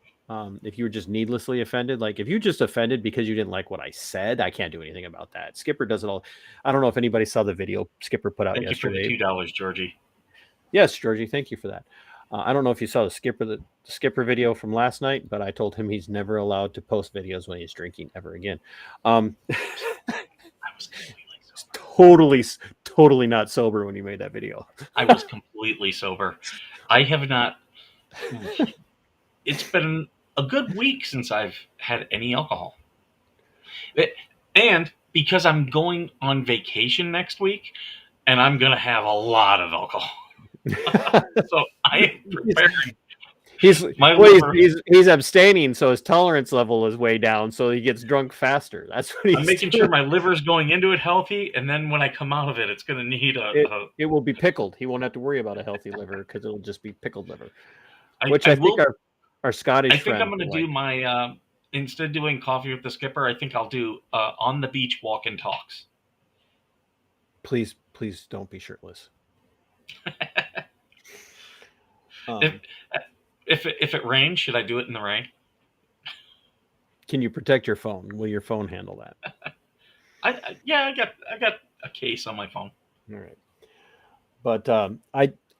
If you were just needlessly offended, like if you just offended because you didn't like what I said, I can't do anything about that. Skipper does it all. I don't know if anybody saw the video Skipper put out Thank yesterday. you for the $2, Georgie. Yes, Georgie, thank you for that. I don't know if you saw the Skipper video from last night, but I told him he's never allowed to post videos when he's drinking ever again. I was completely sober. Totally not sober when he made that video. I was completely sober. I have not. It's been a good week since I've had any alcohol. And because I'm going on vacation next week, and I'm going to have a lot of alcohol. So I am preparing. He's abstaining, so his tolerance level is way down, so he gets drunk faster. That's what I'm making sure my liver's going into it healthy, and then when I come out of it, it's going to need it will be pickled. He won't have to worry about a healthy liver because it'll just be pickled liver. I think our Scottish. I think I'm going to do my instead of doing coffee with the Skipper, I think I'll do on the beach walk and talks. Please don't be shirtless. If it rains, should I do it in the rain? Can you protect your phone? Will your phone handle that? I got a case on my phone. All right. But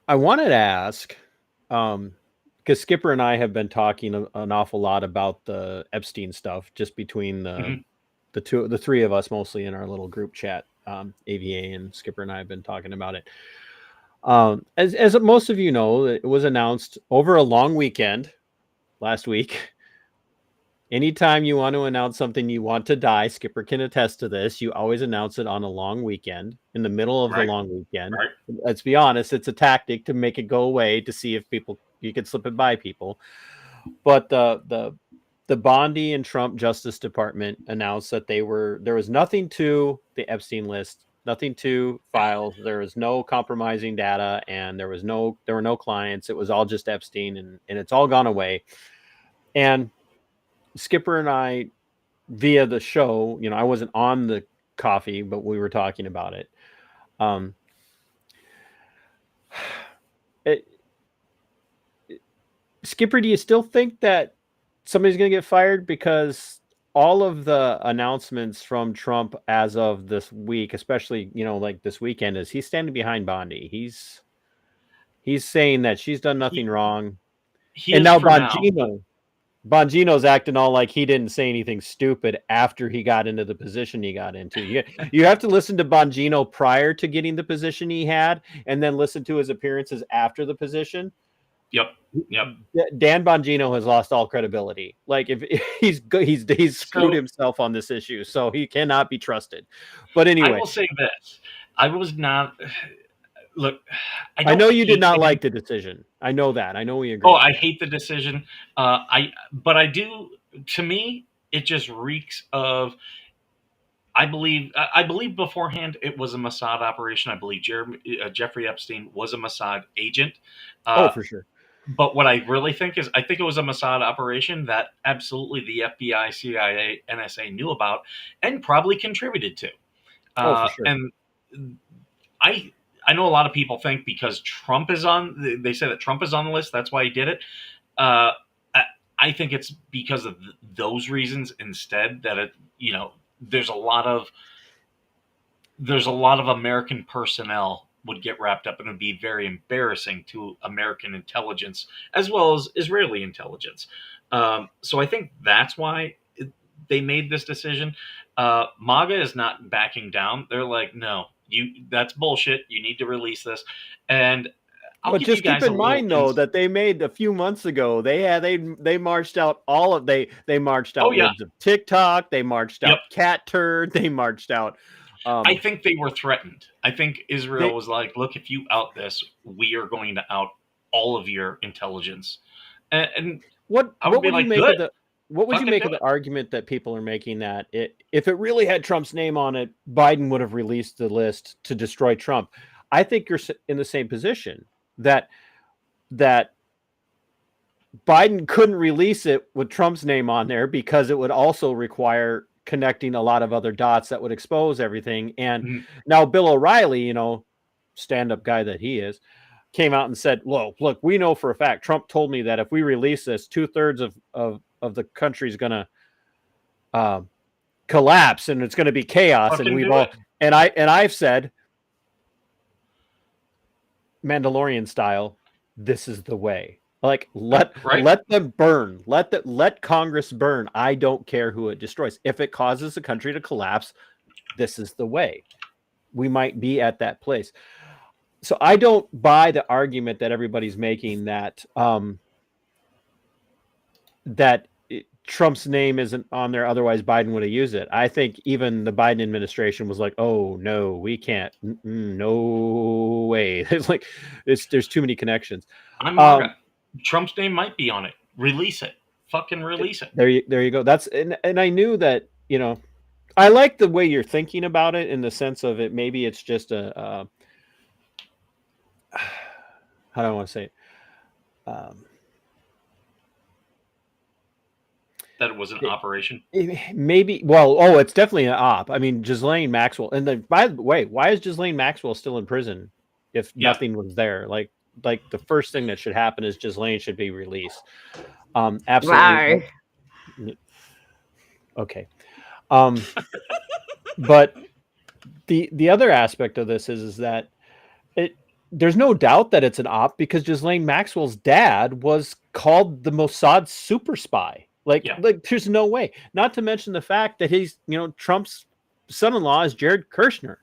I wanted to ask, because Skipper and I have been talking an awful lot about the Epstein stuff, just between the three of us, mostly in our little group chat. AVA and Skipper and I have been talking about it. As most of you know, it was announced over a long weekend last week. Anytime you want to announce something you want to die, Skipper can attest to this. You always announce it on a long weekend, in the middle of the long weekend. Right. Let's be honest, it's a tactic to make it go away, to see if you can slip it by people. But the Bondi and Trump Justice Department announced that there was nothing to the Epstein list, nothing to files. There was no compromising data, and there were no clients. It was all just Epstein, and it's all gone away. And Skipper and I, via the show, I wasn't on the coffee, but we were talking about it. Skipper, do you still think that somebody's going to get fired? Because all of the announcements from Trump as of this week, especially, like this weekend, is he's standing behind Bondi. He's saying that she's done nothing wrong. And now Bongino's acting all like he didn't say anything stupid after he got into the position he got into. You have to listen to Bongino prior to getting the position he had, and then listen to his appearances after the position. Yep. Dan Bongino has lost all credibility. Like if he's screwed himself on this issue, so he cannot be trusted. But anyway, I will say this: I was not. Look, I know you did not like the decision. I know that. I know we agree. Oh, I hate the decision. But I do. To me, it just reeks of. I believe beforehand it was a Mossad operation. I believe Jeffrey Epstein was a Mossad agent. Oh, Uh, for sure. but what I really think is, I think it was a Mossad operation that absolutely the FBI, CIA, NSA knew about and probably contributed to. Oh, for sure. And I I know a lot of people think because Trump is on, they say that Trump is on the list, that's why he did it. Uh, I, I think it's because of those reasons instead that there's a lot of American personnel would get wrapped up, and it would be very embarrassing to American intelligence as well as Israeli intelligence. So I think that's why they made this decision. MAGA is not backing down. They're like, no, that's bullshit. You need to release this. And I'll But give you just keep guys a in little mind though that they made a few months ago. They marched out they marched Oh out yeah. libs of TikTok. They marched Yep. out cat turd. They marched out. I think they were threatened. I think Israel They- was like, look, if you out this, we are going to out all of your intelligence. And What I would be would you like, make good, of the what would you fucking make do of the it. argument that people are making that if it really had Trump's name on it, Biden would have released the list to destroy Trump? I think you're in the same position that that Biden couldn't release it with Trump's name on there because it would also require connecting a lot of other dots that would expose everything. And Mhm. now Bill O'Reilly, stand-up guy that he is, came out and said, "Well, look, we know for a fact. Trump told me that if we release this, 2/3 of the country is going to collapse and it's going to be chaos." And Fucking we've do all it. I've said, Mandalorian style, this is the way. Like let them burn. Let Congress burn. I don't care who it destroys. If it causes the country to collapse, this is the way. We might be at that place. So I don't buy the argument that everybody's making that Trump's name isn't on there, otherwise Biden would have used it. I think even the Biden administration was like, "Oh no, we can't. No way." There's too many connections. I'm MAGA. Trump's name might be on it. Release it. Fucking release it. There you go. That's and I knew that, I like the way you're thinking about it in the sense of it. Maybe it's just how do I want to say it? That it was an operation. Maybe. Well, it's definitely an op. I mean, Ghislaine Maxwell. And then, by the way, why is Ghislaine Maxwell still in prison if nothing was there? Like the first thing that should happen is Ghislaine should be released. Absolutely. Why? Okay. But the other aspect of this is that there's no doubt that it's an op because Ghislaine Maxwell's dad was called the Mossad super spy. Like there's no way. Not to mention the fact that he's, Trump's son-in-law is Jared Kushner.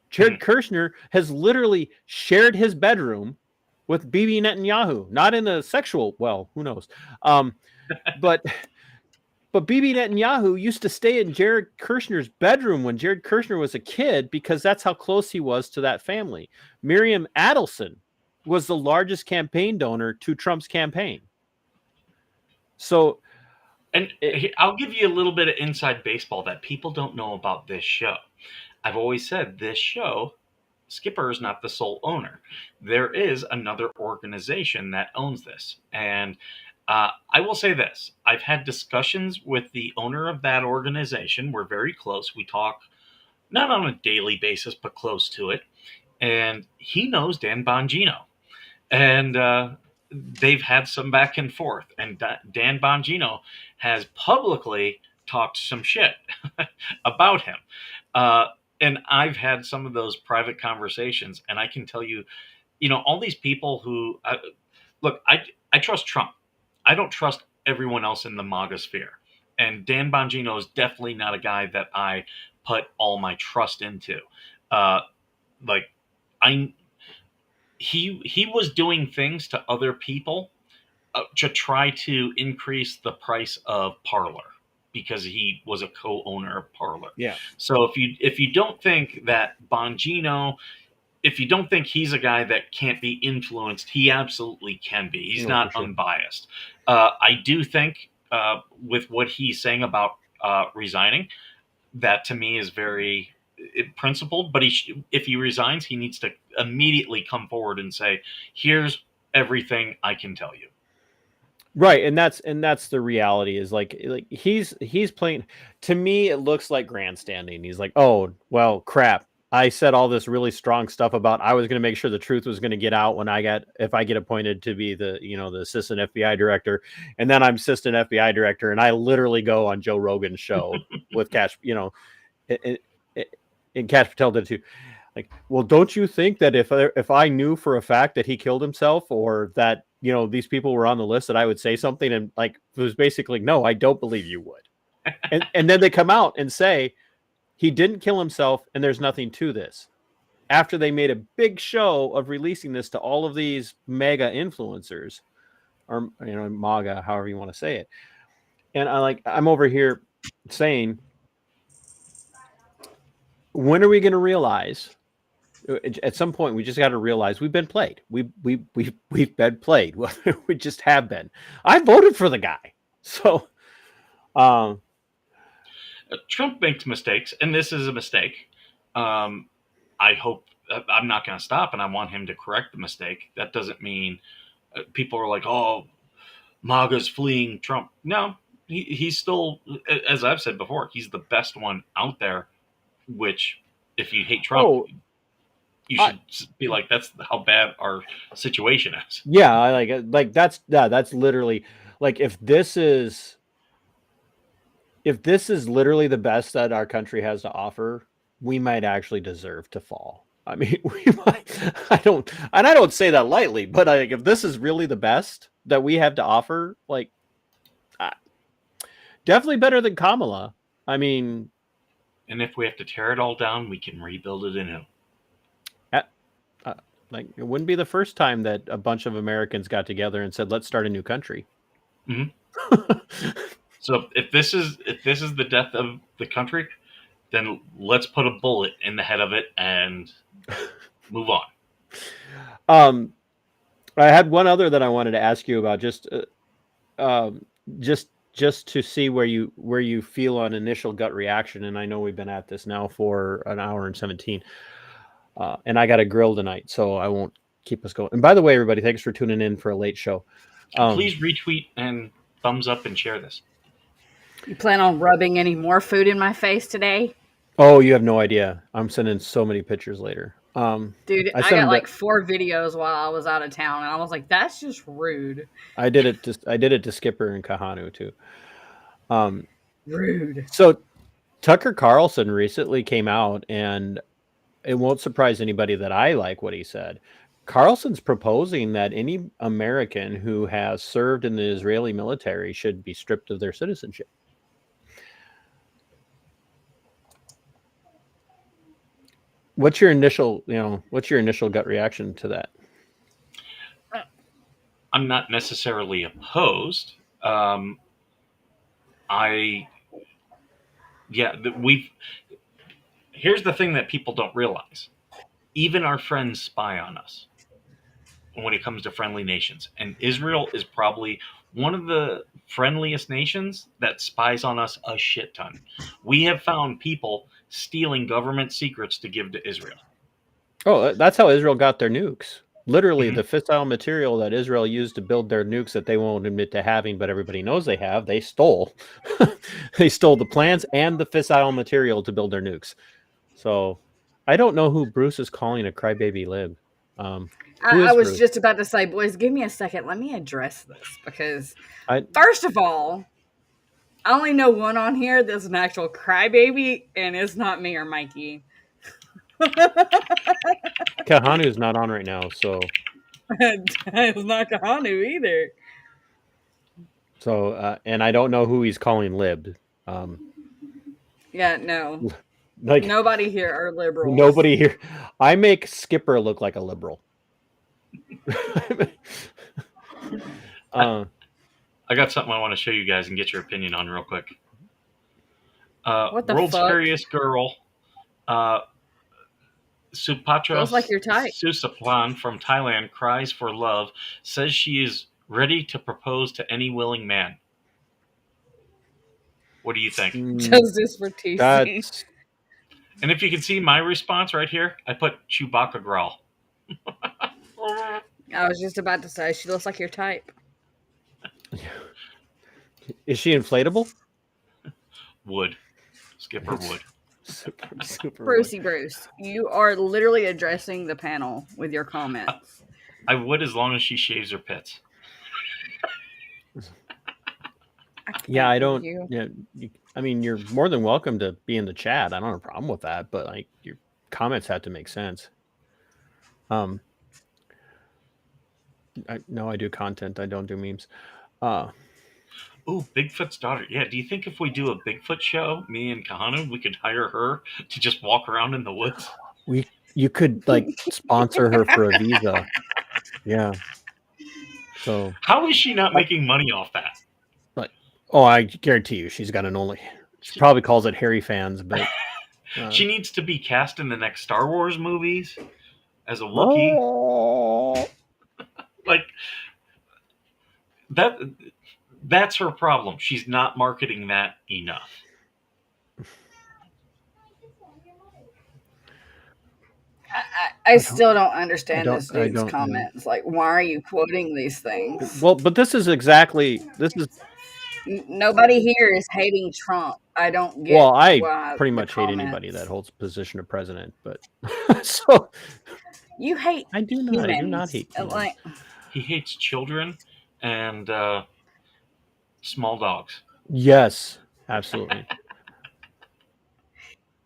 Jared Kushner has literally shared his bedroom with Bibi Netanyahu, not in a sexual, well, who knows. But Bibi Netanyahu used to stay in Jared Kushner's bedroom when Jared Kushner was a kid because that's how close he was to that family. Miriam Adelson was the largest campaign donor to Trump's campaign. So, and I'll give you a little bit of inside baseball that people don't know about this show. I've always said this show, Skipper is not the sole owner. There is another organization that owns this. And I will say this. I've had discussions with the owner of that organization. We're very close. We talk not on a daily basis, but close to it. And he knows Dan Bongino. And they've had some back and forth. And Dan Bongino has publicly talked some shit about him. And I've had some of those private conversations. And I can tell you, all these people who look, I trust Trump. I don't trust everyone else in the MAGA sphere. And Dan Bongino is definitely not a guy that I put all my trust into. He was doing things to other people to try to increase the price of Parler because he was a co-owner of Parler. Yeah. So if you don't think that Bongino, if you don't think he's a guy that can't be influenced, he absolutely can be. He's not unbiased. I do think with what he's saying about resigning, that to me is very principled. But if he resigns, he needs to immediately come forward and say, "Here's everything I can tell you." Right, and that's the reality is like he's playing. To me, it looks like grandstanding. He's like, oh well, crap. I said all this really strong stuff about I was going to make sure the truth was going to get out when if I get appointed to be the the assistant FBI director, and then I'm assistant FBI director, and I literally go on Joe Rogan's show with Cash, and, and Cash Patel did too. Like, well, don't you think that if I knew for a fact that he killed himself or that these people were on the list that I would say something? And like it was basically, no, I don't believe you would. And then they come out and say he didn't kill himself and there's nothing to this. After they made a big show of releasing this to all of these mega influencers, or MAGA, however you want to say it. And I'm over here saying, when are we going to realize? At some point, we just got to realize we've been played. We've been played. We just have been. I voted for the guy, so Trump makes mistakes, and this is a mistake. I hope I'm not going to stop, and I want him to correct the mistake. That doesn't mean people are like, "Oh, MAGA's fleeing Trump." No, he's still, as I've said before, he's the best one out there. Which, if you hate Trump, you should be like, that's how bad our situation is. Yeah, that's literally like if this is literally the best that our country has to offer, we might actually deserve to fall. I mean, we might. I don't say that lightly, but if this is really the best that we have to offer, like, definitely better than Kamala. I mean, and if we have to tear it all down, we can rebuild it anew. Like, it wouldn't be the first time that a bunch of Americans got together and said, "Let's start a new country." Mm-hmm. So if this is the death of the country, then let's put a bullet in the head of it and move on. I had one other that I wanted to ask you about, just to see where you feel on initial gut reaction. And I know we've been at this now for an hour and 17. And I got a grill tonight, so I won't keep us going. And by the way, everybody, thanks for tuning in for a late show. Please retweet and thumbs up and share this. You plan on rubbing any more food in my face today? Oh, you have no idea. I'm sending so many pictures later. Dude, I got like 4 videos while I was out of town, and I was like, that's just rude. I did it to Skipper and Kahanu too. Rude. So Tucker Carlson recently came out, and it won't surprise anybody that I like what he said. Carlson's proposing that any American who has served in the Israeli military should be stripped of their citizenship. What's your initial gut reaction to that? I'm not necessarily opposed. Here's the thing that people don't realize. Even our friends spy on us when it comes to friendly nations. And Israel is probably one of the friendliest nations that spies on us a shit ton. We have found people stealing government secrets to give to Israel. Oh, that's how Israel got their nukes. Literally, the fissile material that Israel used to build their nukes that they won't admit to having, but everybody knows they have, they stole. They stole the plans and the fissile material to build their nukes. So I don't know who Bruce is calling a crybaby lib. I was Bruce? Just about to say, boys, give me a second. Let me address this, because first of all, I only know one on here that's an actual crybaby, and it's not me or Mikey. Kahanu's not on right now, so it's not Kahanu either. So, and I don't know who he's calling lib. Yeah, no. Like, nobody here are liberals. Nobody here. I make Skipper look like a liberal. I got something I want to show you guys and get your opinion on real quick. What the world's fuck? Scariest girl, Supatra like your type. Susaplan from Thailand cries for love, says she is ready to propose to any willing man. What do you think? Justice for TC. And if you can see my response right here, I put Chewbacca growl. I was just about to say, she looks like your type. Is she inflatable? Wood. Skipper would. Super Brucey Bruce, you are literally addressing the panel with your comments. I would, as long as she shaves her pits. Yeah, I don't. Yeah, I mean, you're more than welcome to be in the chat. I don't have a problem with that, but like your comments have to make sense. No, I do content. I don't do memes. Ooh, Bigfoot's daughter. Yeah, do you think if we do a Bigfoot show, me and Kahana, we could hire her to just walk around in the woods? You could like sponsor her for a visa. Yeah. So how is she not making money off that? But I guarantee you, she's got an only. She probably calls it Harry fans, but she needs to be cast in the next Star Wars movies as a Wookiee. Like that. That's her problem. She's not marketing that enough. I still don't understand this dude's comments. Like, why are you quoting these things? Well, but this is nobody here is hating Trump. I don't get. Well, I pretty much hate anybody that holds the position of president, but so you hate. I do not. I do not hate. Like, he hates children and small dogs. Yes, absolutely.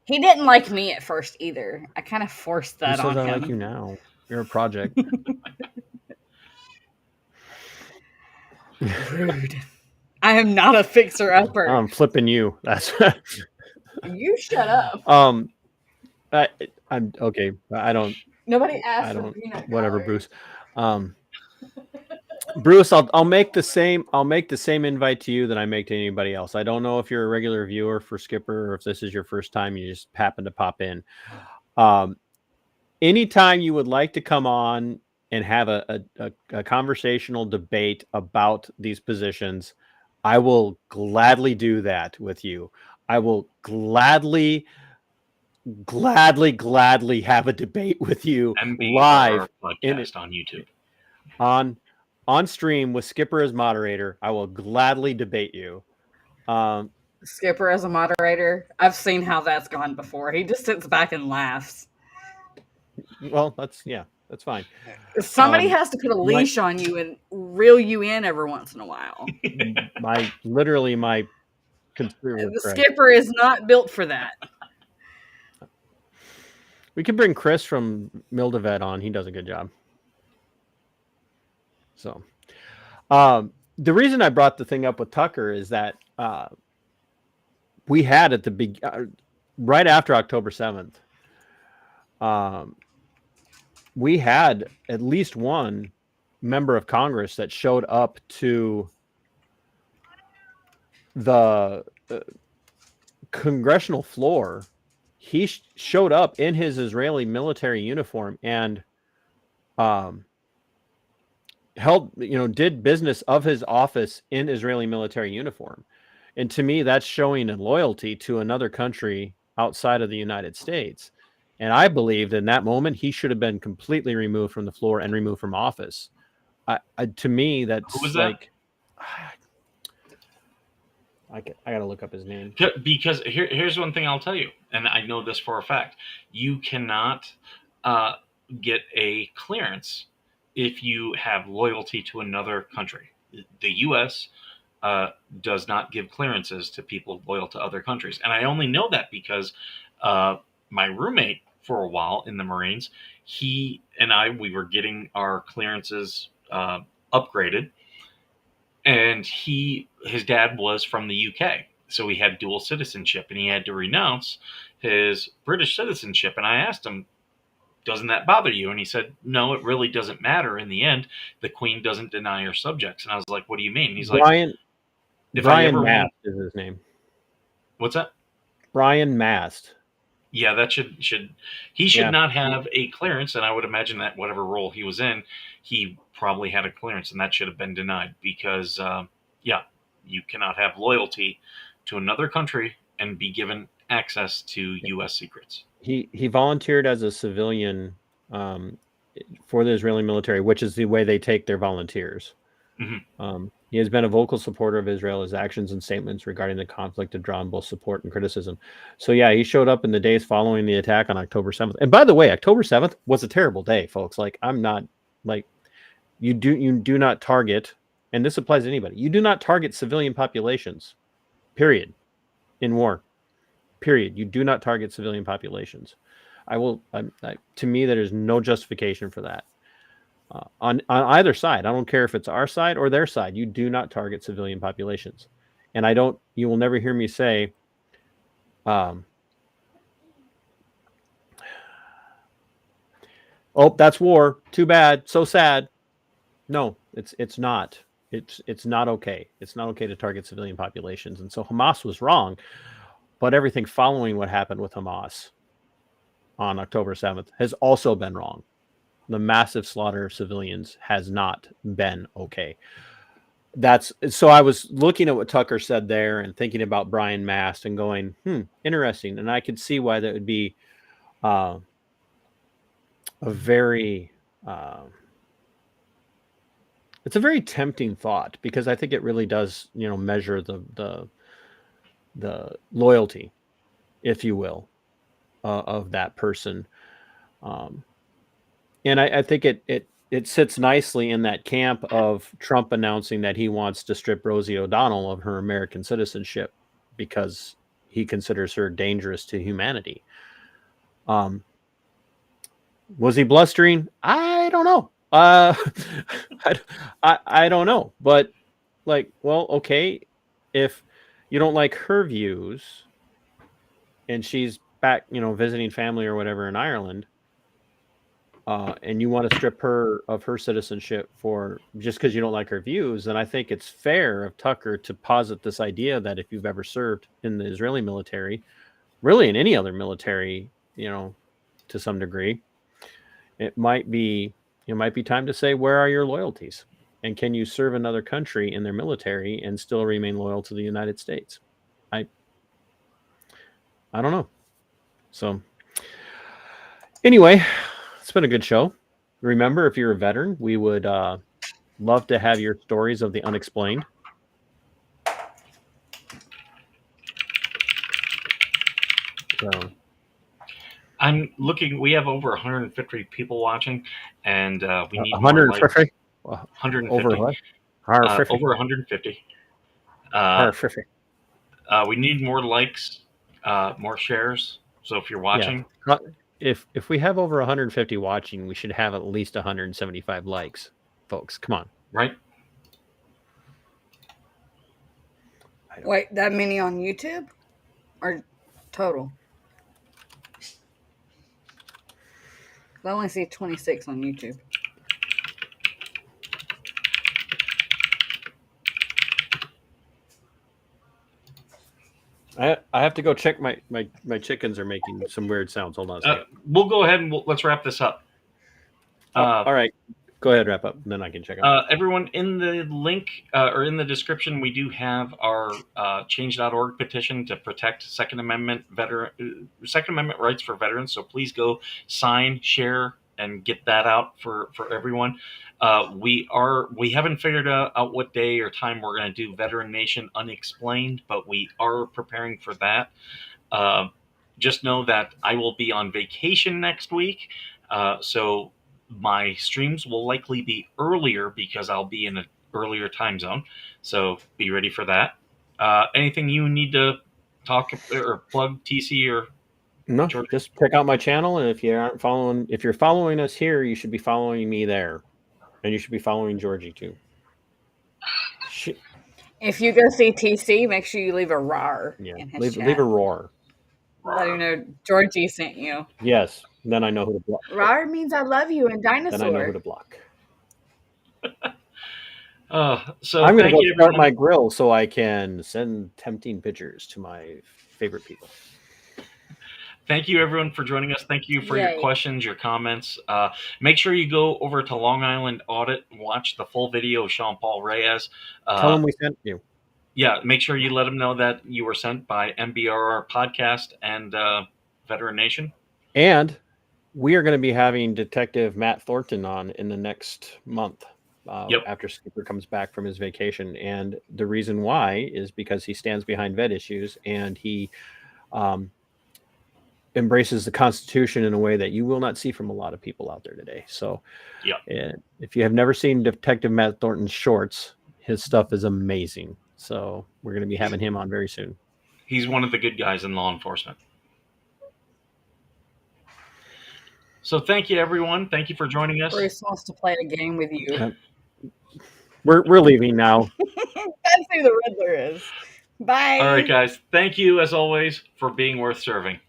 He didn't like me at first either. I kind of forced that on him. I like you now. You're a project. Rude. I am not a fixer-upper. I'm flipping you. That's. You shut up. I'm okay. I don't. Nobody asked. I don't. Whatever, Bruce. Bruce, I'll make the same. I'll make the same invite to you that I make to anybody else. I don't know if you're a regular viewer for Skipper or if this is your first time. You just happen to pop in. Anytime you would like to come on and have a conversational debate about these positions, I will gladly do that with you. I will gladly have a debate with you live podcast on YouTube. On stream with Skipper as moderator. I will gladly debate you. Skipper as a moderator. I've seen how that's gone before. He just sits back and laughs. Well, that's fine. Somebody has to put a leash on you and reel you in every once in a while. My conspiracy. The Skipper is not built for that. We could bring Chris from Mildevet on. He does a good job. So, the reason I brought the thing up with Tucker is that we had at the right after October 7th, we had at least one member of Congress that showed up to the congressional floor. He showed up in his Israeli military uniform and did business of his office in Israeli military uniform. And to me, that's showing a loyalty to another country outside of the United States. And I believed in that moment, he should have been completely removed from the floor and removed from office. To me, that's Who was like, I got to look up his name. Because here's one thing I'll tell you, and I know this for a fact. You cannot get a clearance if you have loyalty to another country. The U.S. Does not give clearances to people loyal to other countries. And I only know that because my roommate for a while in the Marines, he and we were getting our clearances upgraded. And his dad was from the UK. So he had dual citizenship and he had to renounce his British citizenship. And I asked him, doesn't that bother you? And he said, no, it really doesn't matter. In the end, the Queen doesn't deny her subjects. And I was like, what do you mean? And he's like, Brian Mast is his name. What's that? Brian Mast. Yeah, that should not have a clearance. And I would imagine that whatever role he was in, he probably had a clearance and that should have been denied because, you cannot have loyalty to another country and be given access to U.S. secrets. He volunteered as a civilian for the Israeli military, which is the way they take their volunteers. He has been a vocal supporter of Israel's actions and statements regarding the conflict and drawn both support and criticism. So yeah, he showed up in the days following the attack on October 7th. And by the way, October 7th was a terrible day, folks. Like, I'm not like you do not target, and this applies to anybody. You do not target civilian populations. Period. In war. Period. You do not target civilian populations. To me, there is no justification for that. On either side, I don't care if it's our side or their side. You do not target civilian populations, and you will never hear me say, "Oh, that's war. Too bad. So sad." No, it's not. It's not okay. It's not okay to target civilian populations, and so Hamas was wrong. But everything following what happened with Hamas on October 7th has also been wrong. The massive slaughter of civilians has not been okay. So I was looking at what Tucker said there and thinking about Brian Mast and going, interesting. And I could see why that would be a very it's a very tempting thought, because I think it really does, measure the loyalty, if you will, of that person. And I think it sits nicely in that camp of Trump announcing that he wants to strip Rosie O'Donnell of her American citizenship because he considers her dangerous to humanity. Was he blustering? I don't know. I don't know. But okay, if you don't like her views and she's back, visiting family or whatever in Ireland, and you want to strip her of her citizenship for just because you don't like her views, then I think it's fair of Tucker to posit this idea that if you've ever served in the Israeli military, really in any other military, to some degree, it might be time to say, where are your loyalties? And can you serve another country in their military and still remain loyal to the United States? I don't know. So anyway, it's been a good show. Remember, if you're a veteran, we would love to have your stories of the unexplained. So I'm looking. We have over 150 people watching, and we need 150. 150. Over what? Over 150. 150. We need more likes, more shares. So if you're watching, if we have over 150 watching, we should have at least 175 likes, folks. Come on. Right. Wait, that many on YouTube or total? I only see 26 on YouTube. I have to go check my chickens are making some weird sounds. Hold on a second. We'll go ahead and let's wrap this up. All right. Go ahead, wrap up, and then I can check out. Everyone, in the link or in the description, we do have our change.org petition to protect Second Amendment rights for veterans. So please go sign, share, and get that out for everyone. We haven't figured out what day or time we're going to do Veteran Nation Unexplained, but we are preparing for that. Just know that I will be on vacation next week, so my streams will likely be earlier because I'll be in an earlier time zone. So be ready for that. Anything you need to talk or plug, TC, or no? George? Just check out my channel, and if you're following us here, you should be following me there, and you should be following Georgie too. If you go see TC, make sure you leave a roar. Yeah, leave a roar. Let him know Georgie sent you. Yes. Then I know who to block. Roar means I love you in dinosaur. Then I know who to block. So I'm going to go start my grill so I can send tempting pictures to my favorite people. Thank you, everyone, for joining us. Thank you for your questions, your comments. Make sure you go over to Long Island Audit and watch the full video of Sean Paul Reyes. Tell him we sent you. Yeah, make sure you let him know that you were sent by MBRR Podcast and Veteran Nation. And we are going to be having Detective Matt Thornton on in the next month after Skipper comes back from his vacation. And the reason why is because he stands behind vet issues, and he embraces the Constitution in a way that you will not see from a lot of people out there today. So if you have never seen Detective Matt Thornton's shorts, his stuff is amazing. So we're going to be having him on very soon. He's one of the good guys in law enforcement. So thank you, everyone. Thank you for joining us. Bruce wants to play a game with you. We're leaving now. That's who the Riddler is. Bye. All right, guys. Thank you, as always, for being worth serving.